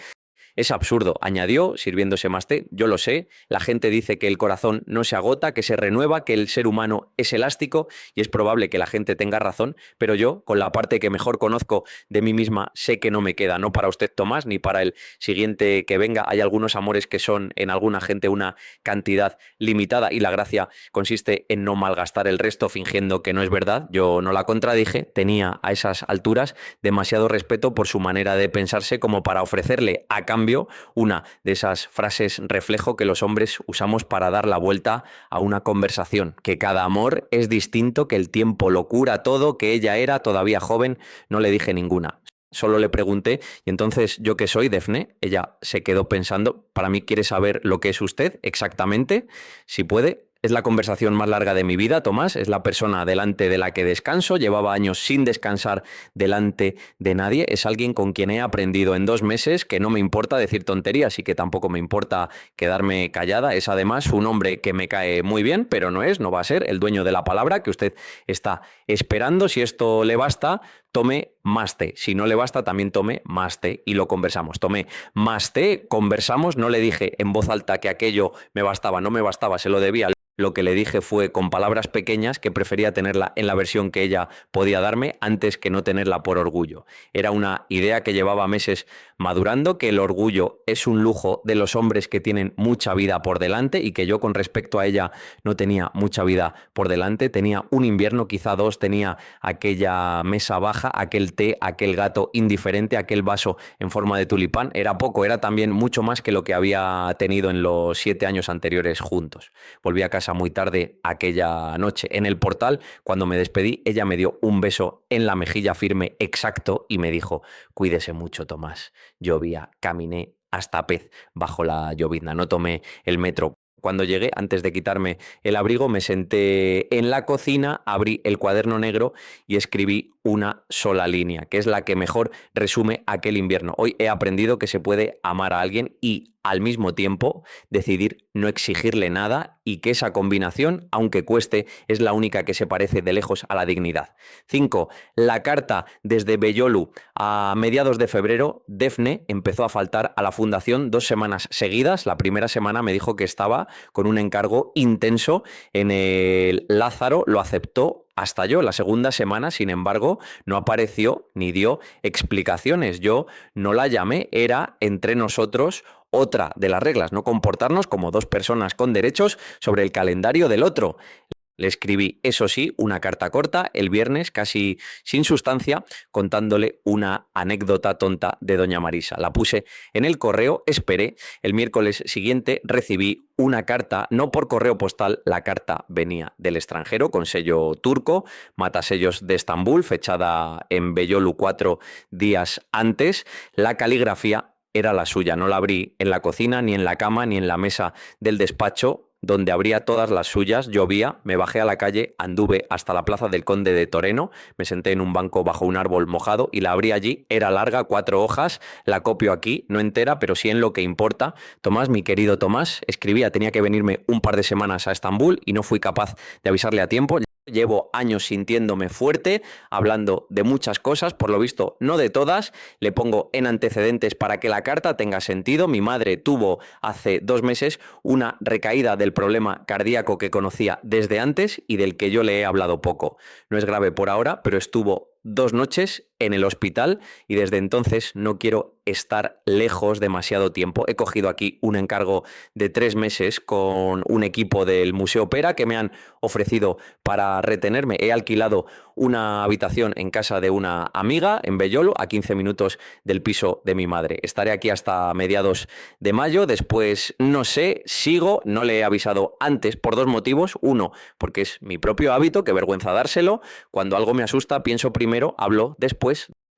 Es absurdo, añadió, sirviéndose más té. Yo lo sé, la gente dice que el corazón no se agota, que se renueva, que el ser humano es elástico, y es probable que la gente tenga razón, pero yo, con la parte que mejor conozco de mí misma, sé que no me queda, no para usted, Tomás, ni para el siguiente que venga. Hay algunos amores que son en alguna gente una cantidad limitada, y la gracia consiste en no malgastar el resto fingiendo que no es verdad. Yo no la contradije, tenía a esas alturas demasiado respeto por su manera de pensarse como para ofrecerle a cambio una de esas frases reflejo que los hombres usamos para dar la vuelta a una conversación: que cada amor es distinto, que el tiempo lo cura todo, que ella era todavía joven. No le dije ninguna. Solo le pregunté: ¿y entonces yo qué soy, Defne? Ella se quedó pensando. Para mí, ¿quiere saber lo que es usted exactamente? Si puede. Es la conversación más larga de mi vida, Tomás. Es la persona delante de la que descanso. Llevaba años sin descansar delante de nadie. Es alguien con quien he aprendido en 2 meses que no me importa decir tonterías y que tampoco me importa quedarme callada. Es además un hombre que me cae muy bien, pero no va a ser el dueño de la palabra que usted está esperando. Si esto le basta, tome más té. Si no le basta, también tome más té y lo conversamos. Tomé más té, conversamos. No le dije en voz alta que aquello me bastaba, no me bastaba, se lo debía. Lo que le dije fue con palabras pequeñas que prefería tenerla en la versión que ella podía darme antes que no tenerla por orgullo. Era una idea que llevaba meses madurando, que el orgullo es un lujo de los hombres que tienen mucha vida por delante, y que yo, con respecto a ella, no tenía mucha vida por delante. Tenía un invierno, quizá 2, tenía aquella mesa baja, aquel té, aquel gato indiferente, aquel vaso en forma de tulipán. Era poco, era también mucho más que lo que había tenido en los 7 años anteriores juntos. Volví a casa casa muy tarde aquella noche. En el portal, cuando me despedí, ella me dio un beso en la mejilla firme exacto y me dijo: cuídese mucho, Tomás. Llovía, caminé hasta Pez bajo la llovizna, no tomé el metro. Cuando llegué, antes de quitarme el abrigo, me senté en la cocina, abrí el cuaderno negro y escribí una sola línea, que es la que mejor resume aquel invierno. Hoy he aprendido que se puede amar a alguien y al mismo tiempo decidir no exigirle nada, y que esa combinación, aunque cueste, es la única que se parece de lejos a la dignidad. 5. La carta desde Bellolu. A mediados de febrero, Defne empezó a faltar a la fundación 2 semanas seguidas. La primera semana me dijo que estaba con un encargo intenso en el Lázaro, lo aceptó hasta yo. La segunda semana, sin embargo, no apareció ni dio explicaciones. Yo no la llamé, era entre nosotros otra de las reglas, no comportarnos como dos personas con derechos sobre el calendario del otro. Le escribí, eso sí, una carta corta el viernes, casi sin sustancia, contándole una anécdota tonta de doña Marisa. La puse en el correo, esperé. El miércoles siguiente recibí una carta, no por correo postal, la carta venía del extranjero, con sello turco, matasellos de Estambul, fechada en Bellolu 4 días antes. La caligrafía era la suya. No la abrí en la cocina, ni en la cama, ni en la mesa del despacho, donde habría todas las suyas. Llovía, me bajé a la calle, anduve hasta la plaza del Conde de Toreno, me senté en un banco bajo un árbol mojado y la abrí allí. Era larga, 4 hojas, la copio aquí, no entera, pero sí en lo que importa. Tomás, mi querido Tomás, escribía, tenía que venirme un par de semanas a Estambul y no fui capaz de avisarle a tiempo. Llevo años sintiéndome fuerte, hablando de muchas cosas, por lo visto no de todas. Le pongo en antecedentes para que la carta tenga sentido. Mi madre tuvo hace 2 meses una recaída del problema cardíaco que conocía desde antes y del que yo le he hablado poco. No es grave por ahora, pero estuvo 2 noches en el hospital y desde entonces no quiero estar lejos demasiado tiempo. He cogido aquí un encargo de 3 meses con un equipo del Museo Opera que me han ofrecido para retenerme. He alquilado una habitación en casa de una amiga en Bellolo, a 15 minutos del piso de mi madre. Estaré aquí hasta mediados de mayo. Después, no sé, sigo. No le he avisado antes por 2 motivos. Uno, porque es mi propio hábito, qué vergüenza dárselo. Cuando algo me asusta, pienso primero, hablo después.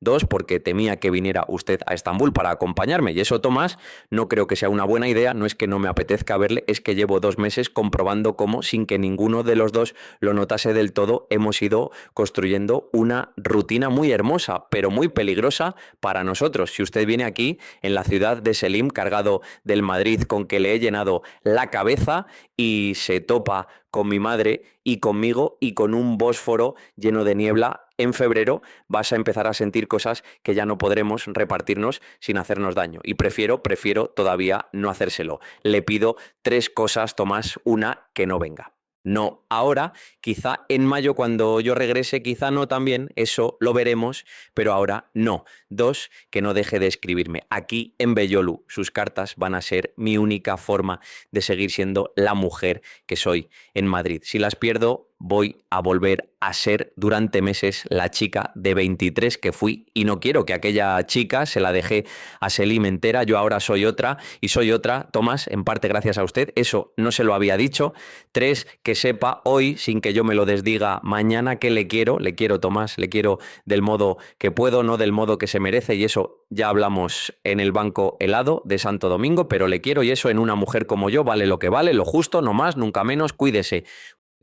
2, porque temía que viniera usted a Estambul para acompañarme. Y eso, Tomás, no creo que sea una buena idea. No es que no me apetezca verle, es que llevo 2 meses comprobando cómo, sin que ninguno de los dos lo notase del todo, hemos ido construyendo una rutina muy hermosa, pero muy peligrosa para nosotros. Si usted viene aquí, en la ciudad de Selim, cargado del Madrid con que le he llenado la cabeza, y se topa con mi madre y conmigo y con un Bósforo lleno de niebla en febrero, vas a empezar a sentir cosas que ya no podremos repartirnos sin hacernos daño. Y prefiero todavía no hacérselo. Le pido 3 cosas, Tomás. Una, que no venga. No ahora, quizá en mayo cuando yo regrese, quizá no también, eso lo veremos, pero ahora no. 2, que no deje de escribirme. Aquí en Bellolu, sus cartas van a ser mi única forma de seguir siendo la mujer que soy en Madrid. Si las pierdo, voy a volver a ser durante meses la chica de 23 que fui, y no quiero que aquella chica se la dejé a Selim entera. Yo ahora soy otra, y soy otra, Tomás, en parte gracias a usted. Eso no se lo había dicho. 3, que sepa hoy, sin que yo me lo desdiga mañana, que le quiero, Tomás, le quiero del modo que puedo, no del modo que se merece, y eso ya hablamos en el banco helado de Santo Domingo, pero le quiero, y eso en una mujer como yo vale lo que vale, lo justo, no más, nunca menos. Cuídese.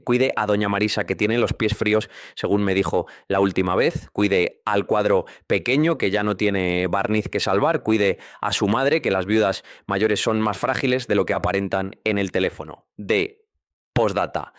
Cuide a doña Marisa, que tiene los pies fríos, según me dijo la última vez. Cuide al cuadro pequeño, que ya no tiene barniz que salvar. Cuide a su madre, que las viudas mayores son más frágiles de lo que aparentan en el teléfono. De postdata.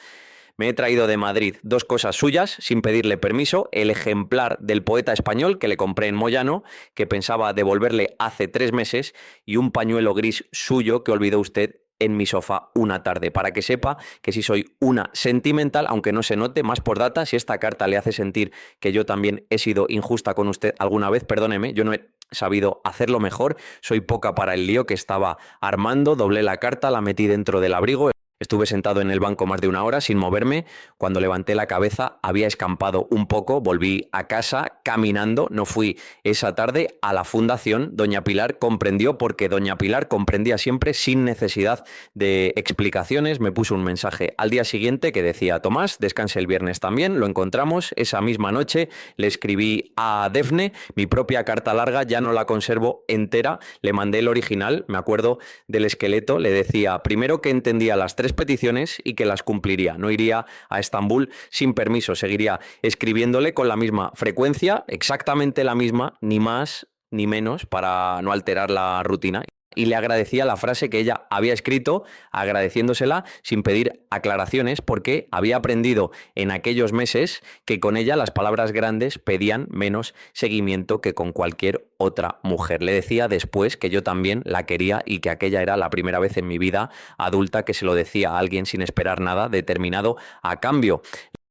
Me he traído de Madrid 2 cosas suyas, sin pedirle permiso. El ejemplar del poeta español que le compré en Moyano, que pensaba devolverle hace 3 meses, y un pañuelo gris suyo que olvidó usted en mi sofá una tarde, para que sepa que sí soy una sentimental, aunque no se note. Más por data, si esta carta le hace sentir que yo también he sido injusta con usted alguna vez, perdóneme, yo no he sabido hacerlo mejor, soy poca para el lío que estaba armando. Doblé la carta, la metí dentro del abrigo, Estuve sentado en el banco más de una hora sin moverme. Cuando levanté la cabeza había escampado un poco, volví a casa caminando, no fui esa tarde a la fundación. Doña Pilar comprendió porque Doña Pilar comprendía siempre sin necesidad de explicaciones. Me puso un mensaje al día siguiente que decía: Tomás, descanse el viernes también, lo encontramos. Esa misma noche le escribí a Defne mi propia carta larga, ya no la conservo entera, le mandé el original, me acuerdo del esqueleto, le decía primero que entendía las tres peticiones y que las cumpliría. No iría a Estambul sin permiso, seguiría escribiéndole con la misma frecuencia, exactamente la misma, ni más ni menos, para no alterar la rutina. Y le agradecía la frase que ella había escrito, agradeciéndosela sin pedir aclaraciones, porque había aprendido en aquellos meses que con ella las palabras grandes pedían menos seguimiento que con cualquier otra mujer. Le decía después que yo también la quería y que aquella era la primera vez en mi vida adulta que se lo decía a alguien sin esperar nada determinado a cambio.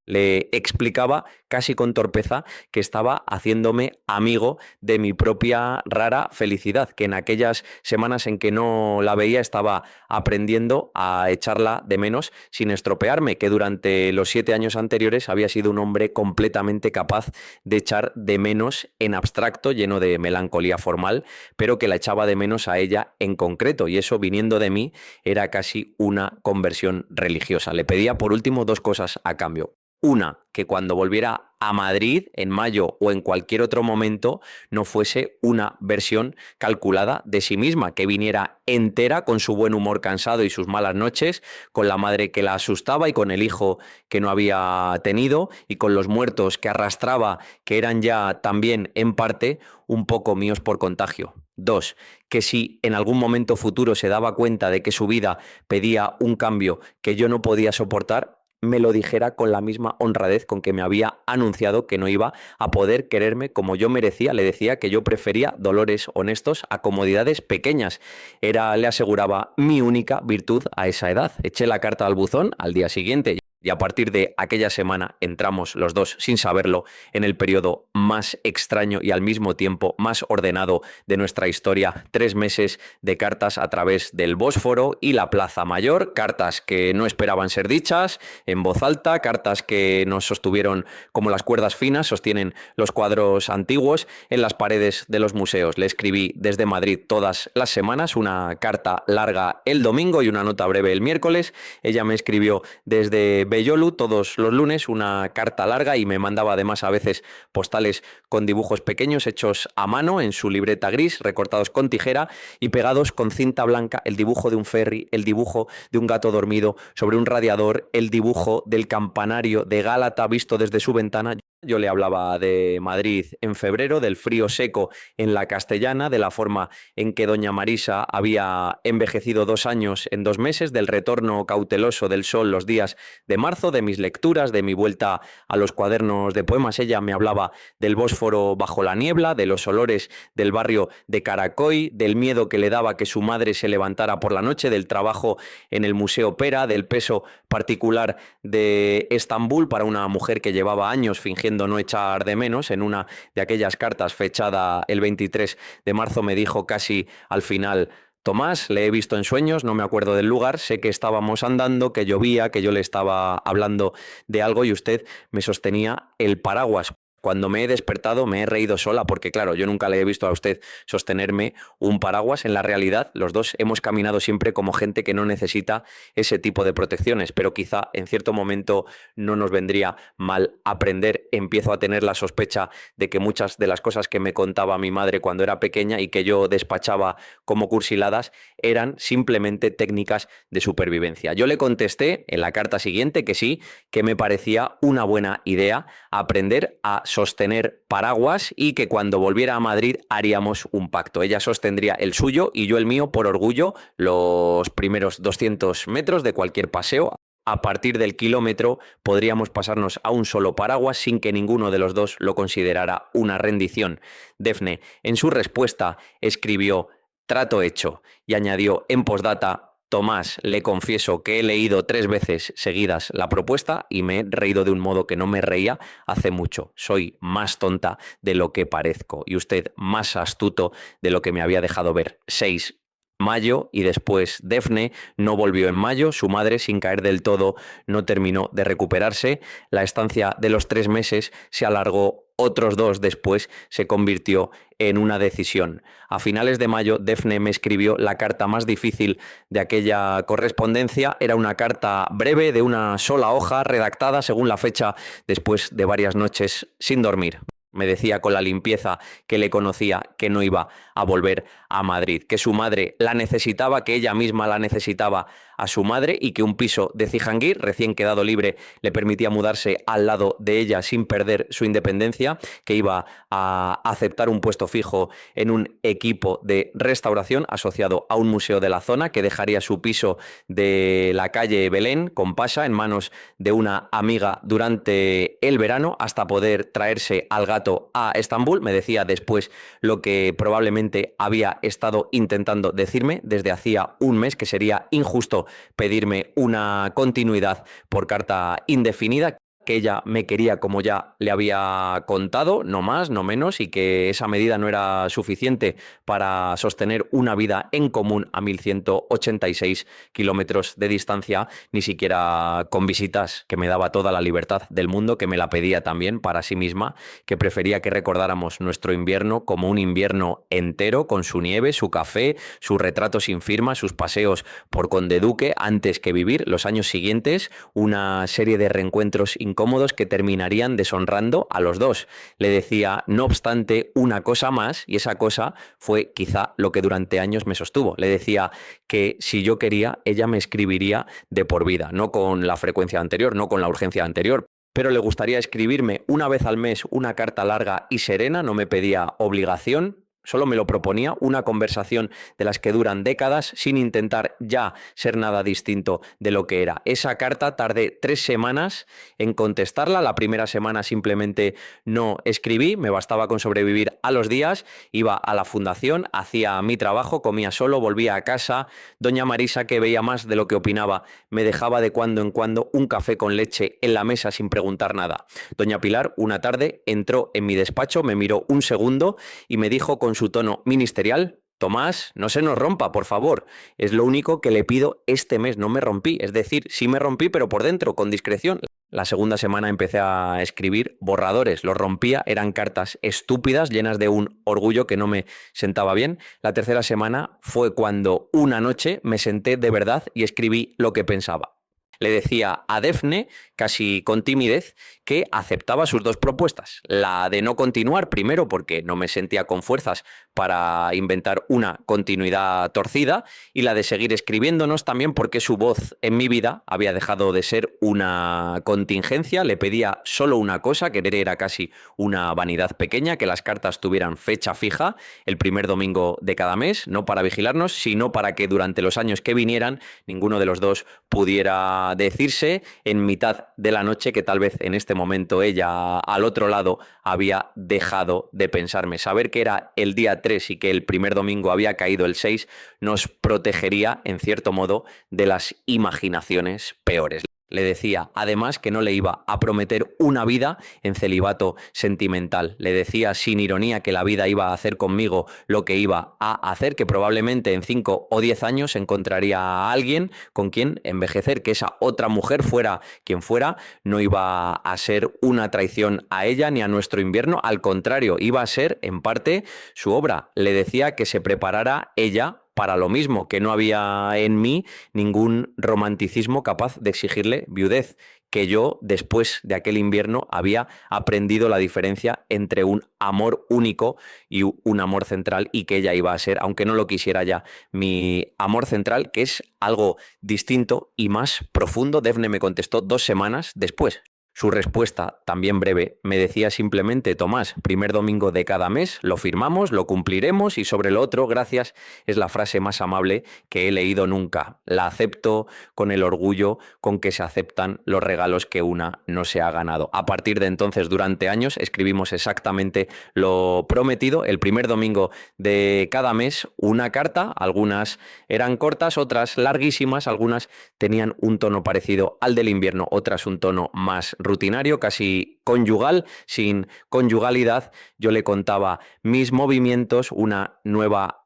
Le explicaba casi con torpeza que estaba haciéndome amigo de mi propia rara felicidad, que en aquellas semanas en que no la veía estaba aprendiendo a echarla de menos sin estropearme, que durante los 7 años anteriores había sido un hombre completamente capaz de echar de menos en abstracto, lleno de melancolía formal, pero que la echaba de menos a ella en concreto, y eso, viniendo de mí, era casi una conversión religiosa. Le pedía por último 2 cosas a cambio. Una, que cuando volviera a Madrid en mayo o en cualquier otro momento no fuese una versión calculada de sí misma, que viniera entera con su buen humor cansado y sus malas noches, con la madre que la asustaba y con el hijo que no había tenido y con los muertos que arrastraba, que eran ya también en parte un poco míos por contagio. 2, que si en algún momento futuro se daba cuenta de que su vida pedía un cambio que yo no podía soportar, me lo dijera con la misma honradez con que me había anunciado que no iba a poder quererme como yo merecía. Le decía que yo prefería dolores honestos a comodidades pequeñas. Era, le aseguraba, mi única virtud a esa edad. Eché la carta al buzón al día siguiente. Y a partir de aquella semana entramos los dos, sin saberlo, en el periodo más extraño y al mismo tiempo más ordenado de nuestra historia. 3 meses de cartas a través del Bósforo y la Plaza Mayor, cartas que no esperaban ser dichas en voz alta, cartas que nos sostuvieron como las cuerdas finas sostienen los cuadros antiguos en las paredes de los museos. Le escribí desde Madrid todas las semanas, una carta larga el domingo y una nota breve el miércoles. Ella me escribió desde Bellolu todos los lunes una carta larga y me mandaba además a veces postales con dibujos pequeños hechos a mano en su libreta gris, recortados con tijera y pegados con cinta blanca, el dibujo de un ferry, el dibujo de un gato dormido sobre un radiador, el dibujo del campanario de Gálata visto desde su ventana. Yo le hablaba de Madrid en febrero, del frío seco en la Castellana, de la forma en que doña Marisa había envejecido 2 años en 2 meses, del retorno cauteloso del sol los días de marzo, de mis lecturas, de mi vuelta a los cuadernos de poemas. Ella me hablaba del Bósforo bajo la niebla, de los olores del barrio de Caracoy, del miedo que le daba que su madre se levantara por la noche, del trabajo en el Museo Pera, del peso particular de Estambul para una mujer que llevaba años fingiendo no echar de menos. En una de aquellas cartas fechada el 23 de marzo me dijo casi al final: Tomás, le he visto en sueños, no me acuerdo del lugar, sé que estábamos andando, que llovía, que yo le estaba hablando de algo y usted me sostenía el paraguas. Cuando me he despertado me he reído sola porque, claro, yo nunca le he visto a usted sostenerme un paraguas. En la realidad, los dos hemos caminado siempre como gente que no necesita ese tipo de protecciones, pero quizá en cierto momento no nos vendría mal aprender. Empiezo a tener la sospecha de que muchas de las cosas que me contaba mi madre cuando era pequeña y que yo despachaba como cursiladas eran simplemente técnicas de supervivencia. Yo le contesté en la carta siguiente que sí, que me parecía una buena idea aprender a sostener paraguas y que cuando volviera a Madrid haríamos un pacto. Ella sostendría el suyo y yo el mío por orgullo los primeros 200 metros de cualquier paseo. A partir del kilómetro podríamos pasarnos a un solo paraguas sin que ninguno de los dos lo considerara una rendición. Defne, en su respuesta, escribió: trato hecho, y añadió en postdata: Tomás, le confieso que he leído 3 veces seguidas la propuesta y me he reído de un modo que no me reía hace mucho. Soy más tonta de lo que parezco y usted más astuto de lo que me había dejado ver. 6. mayo y después Defne no volvió en mayo, su madre, sin caer del todo, no terminó de recuperarse, la estancia de los 3 meses se alargó otros 2 después, se convirtió en una decisión. A finales de mayo, Defne me escribió la carta más difícil de aquella correspondencia. Era una carta breve de una sola hoja, redactada según la fecha, después de varias noches sin dormir. Me decía con la limpieza que le conocía que no iba a volver a Madrid, que su madre la necesitaba, que ella misma la necesitaba a su madre y que un piso de Cijanguir, recién quedado libre, le permitía mudarse al lado de ella sin perder su independencia, que iba a aceptar un puesto fijo en un equipo de restauración asociado a un museo de la zona, que dejaría su piso de la calle Belén con Pasha en manos de una amiga durante el verano hasta poder traerse al gato a Estambul. Me decía después lo que probablemente había estado intentando decirme desde hacía un mes, que sería injusto pedirme una continuidad por carta indefinida, que ella me quería como ya le había contado, no más, no menos, y que esa medida no era suficiente para sostener una vida en común a 1.186 kilómetros de distancia, ni siquiera con visitas, que me daba toda la libertad del mundo, que me la pedía también para sí misma, que prefería que recordáramos nuestro invierno como un invierno entero, con su nieve, su café, su retrato sin firma, sus paseos por Conde Duque, antes que vivir los años siguientes una serie de reencuentros incómodos que terminarían deshonrando a los dos. Le decía, no obstante, una cosa más, y esa cosa fue quizá lo que durante años me sostuvo. Le decía que si yo quería, ella me escribiría de por vida, no con la frecuencia anterior, no con la urgencia anterior, pero le gustaría escribirme una vez al mes una carta larga y serena, no me pedía obligación. Solo me lo proponía, una conversación de las que duran décadas sin intentar ya ser nada distinto de lo que era. Esa carta tardé 3 semanas en contestarla. La primera semana simplemente no escribí, me bastaba con sobrevivir a los días. Iba a la fundación, hacía mi trabajo, comía solo, volvía a casa. Doña Marisa, que veía más de lo que opinaba, me dejaba de cuando en cuando un café con leche en la mesa sin preguntar nada. Doña Pilar, una tarde, entró en mi despacho, me miró un segundo y me dijo con su tono ministerial: Tomás, no se nos rompa, por favor. Es lo único que le pido este mes. No me rompí. Es decir, sí me rompí, pero por dentro, con discreción. La segunda semana empecé a escribir borradores. Los rompía, eran cartas estúpidas, llenas de un orgullo que no me sentaba bien. La tercera semana fue cuando una noche me senté de verdad y escribí lo que pensaba. Le decía a Defne, casi con timidez, que aceptaba sus 2 propuestas. La de no continuar, primero porque no me sentía con fuerzas para inventar una continuidad torcida, y la de seguir escribiéndonos también porque su voz en mi vida había dejado de ser una contingencia. Le pedía solo una cosa, que era casi una vanidad pequeña, que las cartas tuvieran fecha fija, el primer domingo de cada mes, no para vigilarnos, sino para que durante los años que vinieran ninguno de los dos pudiera decirse en mitad de la noche que tal vez en este momento ella al otro lado había dejado de pensarme. Saber que era el día 3 y que el primer domingo había caído el 6 nos protegería, en cierto modo, de las imaginaciones peores. Le decía, además, que no le iba a prometer una vida en celibato sentimental. Le decía sin ironía que la vida iba a hacer conmigo lo que iba a hacer, que probablemente en 5 o 10 años encontraría a alguien con quien envejecer, que esa otra mujer, fuera quien fuera, no iba a ser una traición a ella ni a nuestro invierno. Al contrario, iba a ser, en parte, su obra. Le decía que se preparara ella para lo mismo, que no había en mí ningún romanticismo capaz de exigirle viudez, que yo, después de aquel invierno, había aprendido la diferencia entre un amor único y un amor central, y que ella iba a ser, aunque no lo quisiera ya, mi amor central, que es algo distinto y más profundo. Defne me contestó 2 semanas después. Su respuesta, también breve, me decía simplemente: Tomás, primer domingo de cada mes, lo firmamos, lo cumpliremos, y sobre lo otro, gracias, es la frase más amable que he leído nunca. La acepto con el orgullo con que se aceptan los regalos que una no se ha ganado. A partir de entonces, durante años, escribimos exactamente lo prometido. El primer domingo de cada mes, una carta. Algunas eran cortas, otras larguísimas, algunas tenían un tono parecido al del invierno, otras un tono más rutinario, casi conyugal, sin conyugalidad. Yo le contaba mis movimientos, una nueva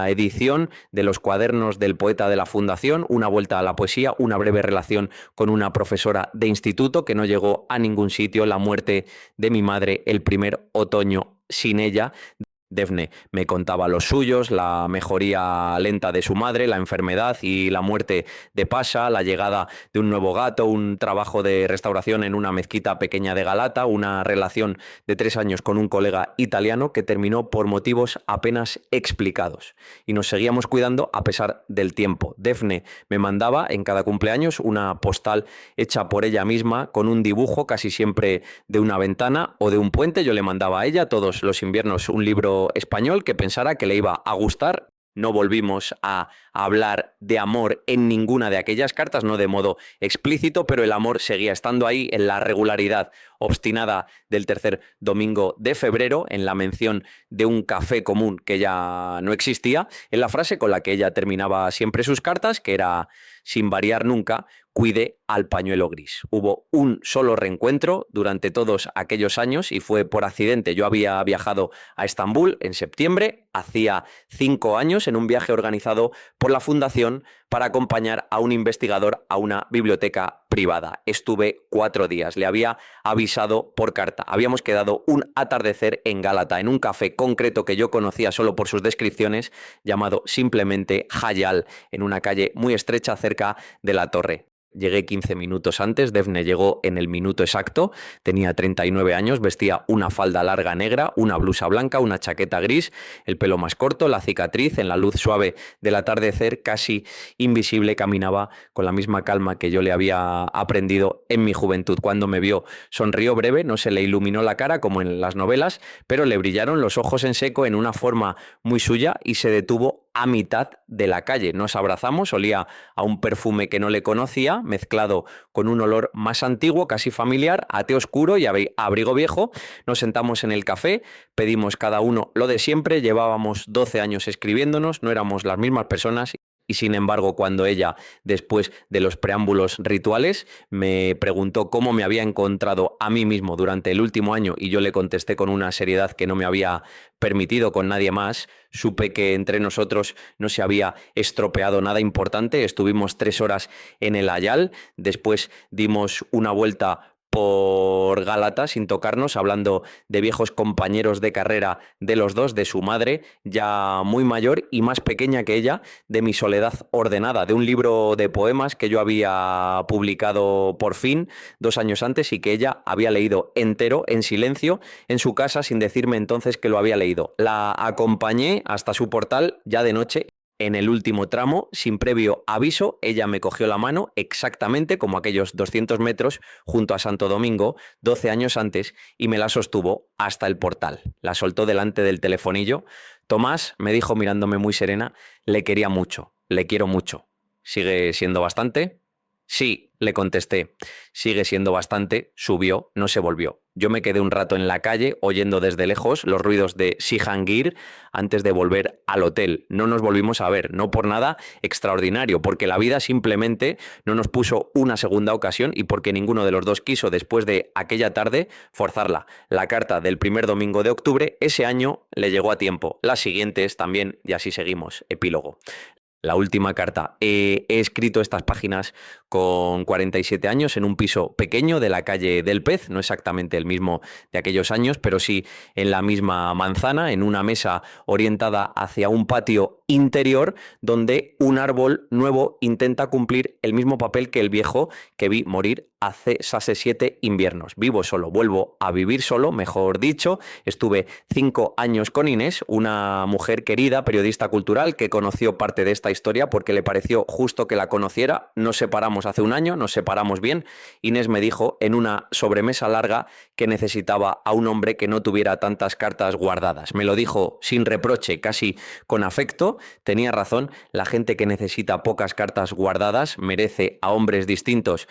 edición de los cuadernos del poeta de la Fundación, una vuelta a la poesía, una breve relación con una profesora de instituto que no llegó a ningún sitio, la muerte de mi madre el primer otoño sin ella. Defne me contaba los suyos, la mejoría lenta de su madre, la enfermedad y la muerte de Pasha, la llegada de un nuevo gato, un trabajo de restauración en una mezquita pequeña de Galata, una relación de 3 años con un colega italiano que terminó por motivos apenas explicados. Y nos seguíamos cuidando a pesar del tiempo. Defne me mandaba en cada cumpleaños una postal hecha por ella misma con un dibujo casi siempre de una ventana o de un puente. Yo le mandaba a ella todos los inviernos un libro español que pensara que le iba a gustar. No volvimos a hablar de amor en ninguna de aquellas cartas, no de modo explícito, pero el amor seguía estando ahí en la regularidad obstinada del tercer domingo de febrero, en la mención de un café común que ya no existía, en la frase con la que ella terminaba siempre sus cartas, que era, sin variar nunca, cuide al pañuelo gris. Hubo un solo reencuentro durante todos aquellos años y fue por accidente. Yo había viajado a Estambul en septiembre, hacía 5 años, en un viaje organizado por la Fundación para acompañar a un investigador a una biblioteca privada. Estuve 4 días, le había avisado por carta. Habíamos quedado un atardecer en Gálata, en un café concreto que yo conocía solo por sus descripciones, llamado simplemente Hayal, en una calle muy estrecha cerca de la torre. Llegué 15 minutos antes, Defne llegó en el minuto exacto, tenía 39 años, vestía una falda larga negra, una blusa blanca, una chaqueta gris, el pelo más corto, la cicatriz en la luz suave del atardecer, casi invisible, caminaba con la misma calma que yo le había aprendido en mi juventud. Cuando me vio, sonrió breve, no se le iluminó la cara como en las novelas, pero le brillaron los ojos en seco en una forma muy suya y se detuvo a mitad de la calle. Nos abrazamos, olía a un perfume que no le conocía, mezclado con un olor más antiguo, casi familiar, a té oscuro y a abrigo viejo. Nos sentamos en el café, pedimos cada uno lo de siempre, llevábamos 12 años escribiéndonos, no éramos las mismas personas. Y sin embargo, cuando ella, después de los preámbulos rituales, me preguntó cómo me había encontrado a mí mismo durante el último año y yo le contesté con una seriedad que no me había permitido con nadie más, supe que entre nosotros no se había estropeado nada importante. Estuvimos 3 horas en el Hayal, después dimos una vuelta por Gálata sin tocarnos, hablando de viejos compañeros de carrera de los dos, de su madre, ya muy mayor y más pequeña que ella, de mi soledad ordenada, de un libro de poemas que yo había publicado por fin 2 años antes y que ella había leído entero, en silencio, en su casa, sin decirme entonces que lo había leído. La acompañé hasta su portal ya de noche. En el último tramo, sin previo aviso, ella me cogió la mano exactamente como aquellos 200 metros junto a Santo Domingo, 12 años antes, y me la sostuvo hasta el portal. La soltó delante del telefonillo. Tomás, me dijo mirándome muy serena, le quería mucho, le quiero mucho. ¿Sigue siendo bastante? Sí, le contesté. Sigue siendo bastante, subió, no se volvió. Yo me quedé un rato en la calle oyendo desde lejos los ruidos de Sihangir antes de volver al hotel. No nos volvimos a ver, no por nada extraordinario, porque la vida simplemente no nos puso una segunda ocasión y porque ninguno de los dos quiso, después de aquella tarde, forzarla. La carta del primer domingo de octubre ese año le llegó a tiempo. Las siguientes también, y así seguimos. Epílogo. La última carta. He escrito estas páginas con 47 años en un piso pequeño de la calle del Pez, no exactamente el mismo de aquellos años, pero sí en la misma manzana, en una mesa orientada hacia un patio interior donde un árbol nuevo intenta cumplir el mismo papel que el viejo que vi morir hace 7 inviernos. Vivo solo, vuelvo a vivir solo, mejor dicho. Estuve 5 años con Inés, una mujer querida, periodista cultural, que conoció parte de esta historia porque le pareció justo que la conociera. Nos separamos hace un año, nos separamos bien. Inés me dijo en una sobremesa larga que necesitaba a un hombre que no tuviera tantas cartas guardadas. Me lo dijo sin reproche, casi con afecto. Tenía razón, la gente que necesita pocas cartas guardadas merece a hombres distintos.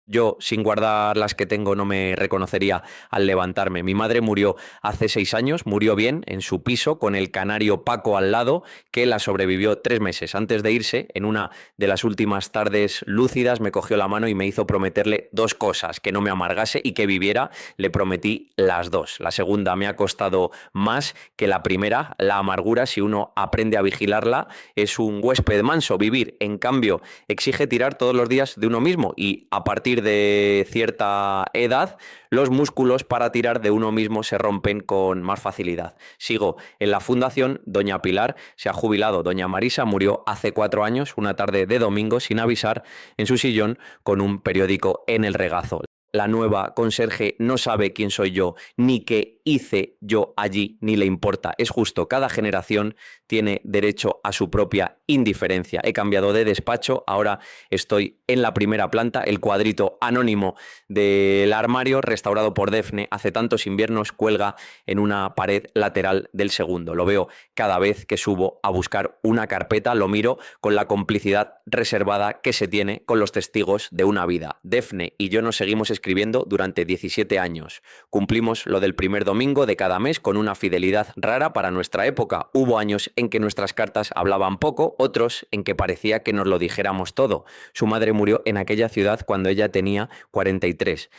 Yo, sin guardar las que tengo, no me reconocería al levantarme. Mi madre murió hace 6 años, murió bien, en su piso, con el canario Paco al lado, que la sobrevivió 3 meses. Antes de irse, en una de las últimas tardes lúcidas, me cogió la mano y me hizo prometerle dos cosas: que no me amargase y que viviera. Le prometí las dos. La segunda me ha costado más que la primera. La amargura, si uno aprende a vigilarla, es un huésped manso. Vivir, en cambio, exige tirar todos los días de uno mismo, y a partir de cierta edad los músculos para tirar de uno mismo se rompen con más facilidad. Sigo en la fundación. Doña Pilar se ha jubilado. Doña Marisa murió hace 4 años, una tarde de domingo, sin avisar, en su sillón con un periódico en el regazo. La nueva conserje no sabe quién soy yo, ni qué hice yo allí, ni le importa. Es justo, cada generación tiene derecho a su propia indiferencia. He cambiado de despacho, ahora estoy en la primera planta. El cuadrito anónimo del armario, restaurado por Defne hace tantos inviernos, cuelga en una pared lateral del segundo. Lo veo cada vez que subo a buscar una carpeta, lo miro con la complicidad reservada que se tiene con los testigos de una vida. Defne y yo nos seguimos escribiendo durante 17 años. Cumplimos lo del primer domingo de cada mes con una fidelidad rara para nuestra época. Hubo años en que nuestras cartas hablaban poco, otros en que parecía que nos lo dijéramos todo. Su madre murió en aquella ciudad cuando ella tenía 43.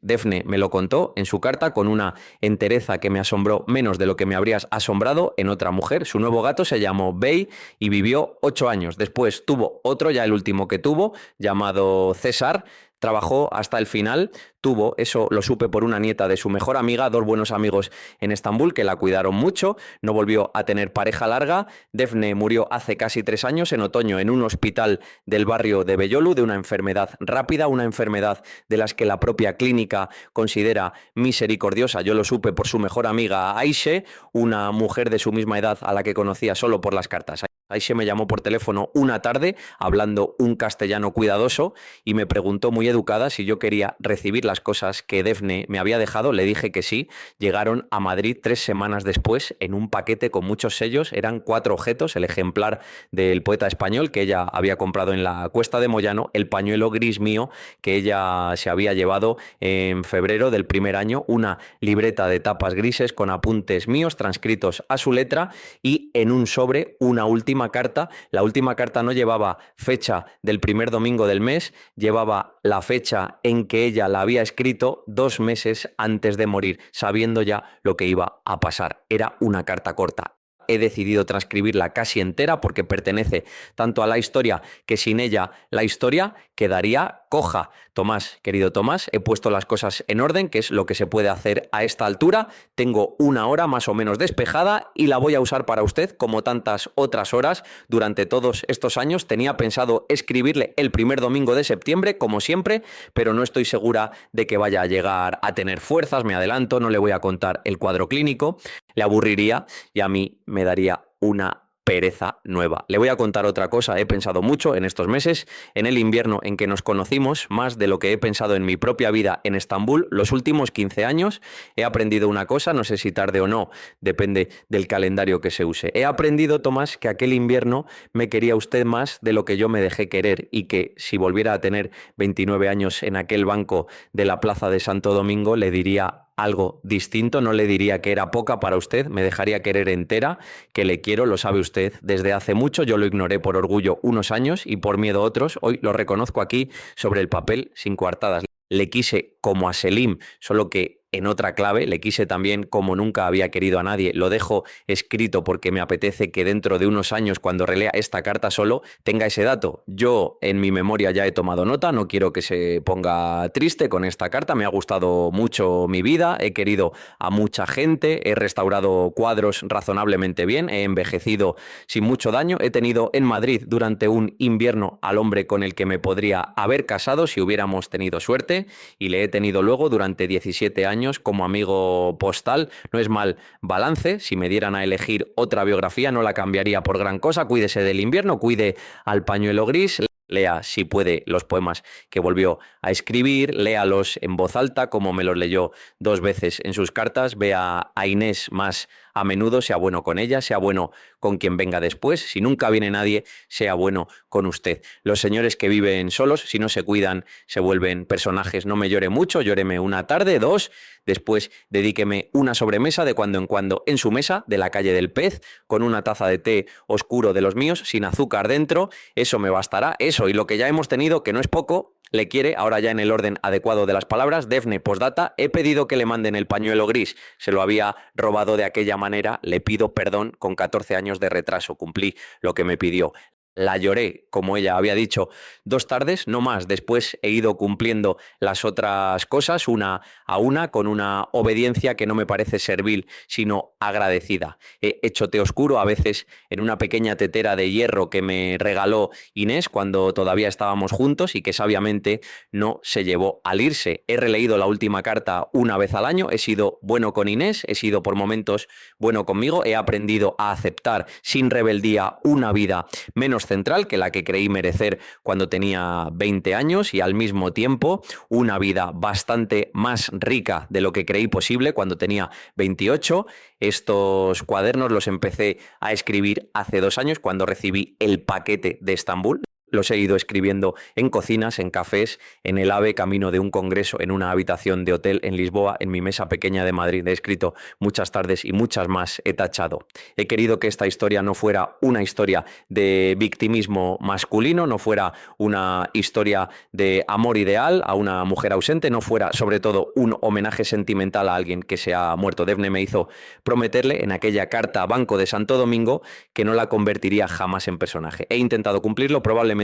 Defne me lo contó en su carta con una entereza que me asombró menos de lo que me habrías asombrado en otra mujer. Su nuevo gato se llamó Bey y vivió 8 años. Después tuvo otro, ya el último que tuvo, llamado César. Trabajó hasta el final, tuvo, eso lo supe por una nieta de su mejor amiga, dos buenos amigos en Estambul que la cuidaron mucho. No volvió a tener pareja larga. Defne murió hace casi 3 años, en otoño, en un hospital del barrio de Bellolu, de una enfermedad rápida, una enfermedad de las que la propia clínica considera misericordiosa. Yo lo supe por su mejor amiga Aishe, una mujer de su misma edad a la que conocía solo por las cartas. Aishe me llamó por teléfono una tarde, hablando un castellano cuidadoso, y me preguntó muy educada si yo quería recibir las cosas que Defne me había dejado. Le dije que sí. Llegaron a Madrid 3 semanas después en un paquete con muchos sellos. Eran 4 objetos: el ejemplar del poeta español que ella había comprado en la Cuesta de Moyano, el pañuelo gris mío que ella se había llevado en febrero del primer año, una libreta de tapas grises con apuntes míos transcritos a su letra, y en un sobre una última carta. La última carta no llevaba fecha del primer domingo del mes, llevaba la fecha en que ella la había escrito 2 meses antes de morir, sabiendo ya lo que iba a pasar. Era una carta corta. He decidido transcribirla casi entera porque pertenece tanto a la historia que sin ella la historia quedaría coja. Tomás, querido Tomás, he puesto las cosas en orden, que es lo que se puede hacer a esta altura. Tengo una hora más o menos despejada y la voy a usar para usted, como tantas otras horas durante todos estos años. Tenía pensado escribirle el primer domingo de septiembre, como siempre, pero no estoy segura de que vaya a llegar a tener fuerzas. Me adelanto, no le voy a contar el cuadro clínico. Le aburriría y a mí me daría una pereza nueva. Le voy a contar otra cosa. He pensado mucho en estos meses, en el invierno en que nos conocimos, más de lo que he pensado en mi propia vida en Estambul. Los últimos 15 años he aprendido una cosa, no sé si tarde o no, depende del calendario que se use. He aprendido, Tomás, que aquel invierno me quería usted más de lo que yo me dejé querer, y que si volviera a tener 29 años en aquel banco de la Plaza de Santo Domingo, le diría algo distinto. No le diría que era poca para usted, me dejaría querer entera, que le quiero, lo sabe usted, desde hace mucho. Yo lo ignoré por orgullo unos años y por miedo otros. Hoy lo reconozco aquí sobre el papel, sin coartadas. Le quise como a Selim, solo que en otra clave. Le quise también como nunca había querido a nadie. Lo dejo escrito porque me apetece que dentro de unos años, cuando relea esta carta solo, tenga ese dato. Yo en mi memoria ya he tomado nota, no quiero que se ponga triste con esta carta. Me ha gustado mucho mi vida, he querido a mucha gente, he restaurado cuadros razonablemente bien, he envejecido sin mucho daño. He tenido en Madrid durante un invierno al hombre con el que me podría haber casado si hubiéramos tenido suerte, y le he tenido luego durante 17 años como amigo postal. No es mal balance. Si me dieran a elegir otra biografía, no la cambiaría por gran cosa. Cuídese del invierno, cuide al pañuelo gris. Lea, si puede, los poemas que volvió a escribir, léalos en voz alta, como me los leyó 2 veces en sus cartas. Vea a Inés más a menudo, sea bueno con ella, sea bueno con quien venga después. Si nunca viene nadie, sea bueno con usted. Los señores que viven solos, si no se cuidan, se vuelven personajes. No me llore mucho, llóreme una tarde, dos, después dedíqueme una sobremesa de cuando en cuando en su mesa de la calle del Pez, con una taza de té oscuro de los míos, sin azúcar dentro. Eso me bastará, eso y lo que ya hemos tenido, que no es poco. Le quiere, ahora ya en el orden adecuado de las palabras, Defne. Postdata, he pedido que le manden el pañuelo gris. Se lo había robado de aquella manera. Le pido perdón con 14 años de retraso. Cumplí lo que me pidió. La lloré, como ella había dicho, 2 tardes, no más. Después he ido cumpliendo las otras cosas una a una, con una obediencia que no me parece servil, sino agradecida. He hecho té oscuro, a veces en una pequeña tetera de hierro que me regaló Inés cuando todavía estábamos juntos y que sabiamente no se llevó al irse. He releído la última carta una vez al año, he sido bueno con Inés, he sido por momentos bueno conmigo, he aprendido a aceptar sin rebeldía una vida menos central que la que creí merecer cuando tenía 20 años y al mismo tiempo una vida bastante más rica de lo que creí posible cuando tenía 28. Estos cuadernos los empecé a escribir hace 2 años cuando recibí el paquete de Estambul. Los he ido escribiendo en cocinas, en cafés, en el AVE, camino de un congreso, en una habitación de hotel en Lisboa, en mi mesa pequeña de Madrid. He escrito muchas tardes y muchas más he tachado. He querido que esta historia no fuera una historia de victimismo masculino, no fuera una historia de amor ideal a una mujer ausente, no fuera sobre todo un homenaje sentimental a alguien que se ha muerto. Defne me hizo prometerle en aquella carta a Banco de Santo Domingo que no la convertiría jamás en personaje. He intentado cumplirlo, probablemente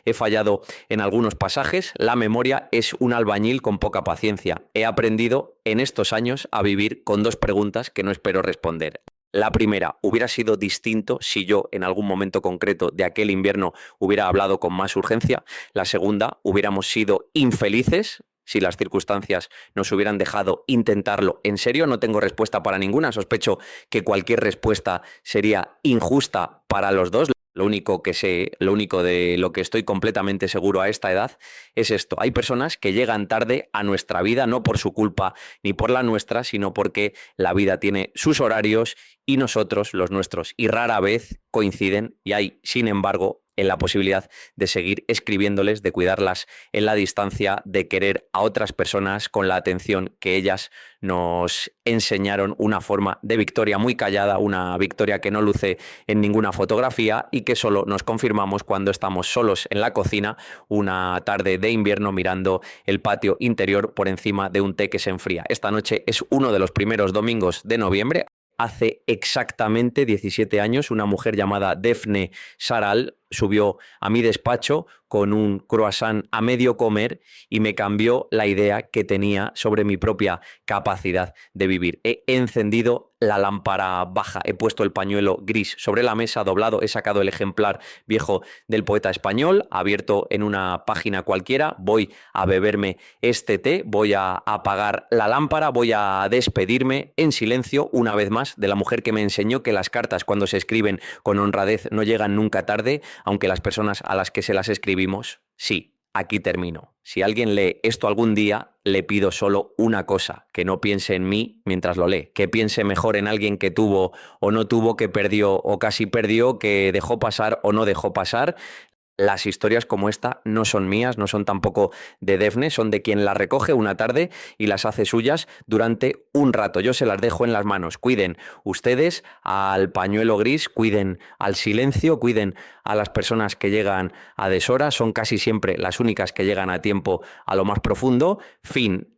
he fallado en algunos pasajes. La memoria es un albañil con poca paciencia. He aprendido en estos años a vivir con 2 preguntas que no espero responder. La primera, ¿hubiera sido distinto si yo en algún momento concreto de aquel invierno hubiera hablado con más urgencia? La segunda, ¿hubiéramos sido infelices si las circunstancias nos hubieran dejado intentarlo en serio? No tengo respuesta para ninguna. Sospecho que cualquier respuesta sería injusta para los dos. Lo único que sé, lo único de lo que estoy completamente seguro a esta edad es esto. Hay personas que llegan tarde a nuestra vida, no por su culpa ni por la nuestra, sino porque la vida tiene sus horarios y nosotros los nuestros. Y rara vez coinciden y hay, sin embargo, en la posibilidad de seguir escribiéndoles, de cuidarlas en la distancia, de querer a otras personas con la atención que ellas nos enseñaron, una forma de victoria muy callada, una victoria que no luce en ninguna fotografía y que solo nos confirmamos cuando estamos solos en la cocina una tarde de invierno mirando el patio interior por encima de un té que se enfría. Esta noche es uno de los primeros domingos de noviembre. Hace exactamente 17 años, una mujer llamada Defne Saral subió a mi despacho con un croissant a medio comer y me cambió la idea que tenía sobre mi propia capacidad de vivir. He encendido la lámpara baja, he puesto el pañuelo gris sobre la mesa, doblado, he sacado el ejemplar viejo del poeta español, abierto en una página cualquiera, voy a beberme este té, voy a apagar la lámpara, voy a despedirme en silencio una vez más de la mujer que me enseñó que las cartas, cuando se escriben con honradez, no llegan nunca tarde, aunque las personas a las que se las escribimos, sí. Aquí termino. Si alguien lee esto algún día, le pido solo una cosa, que no piense en mí mientras lo lee, que piense mejor en alguien que tuvo o no tuvo, que perdió o casi perdió, que dejó pasar o no dejó pasar. Las historias como esta no son mías, no son tampoco de Defne, son de quien las recoge una tarde y las hace suyas durante un rato. Yo se las dejo en las manos. Cuiden ustedes al pañuelo gris, cuiden al silencio, cuiden a las personas que llegan a deshora, son casi siempre las únicas que llegan a tiempo a lo más profundo. Fin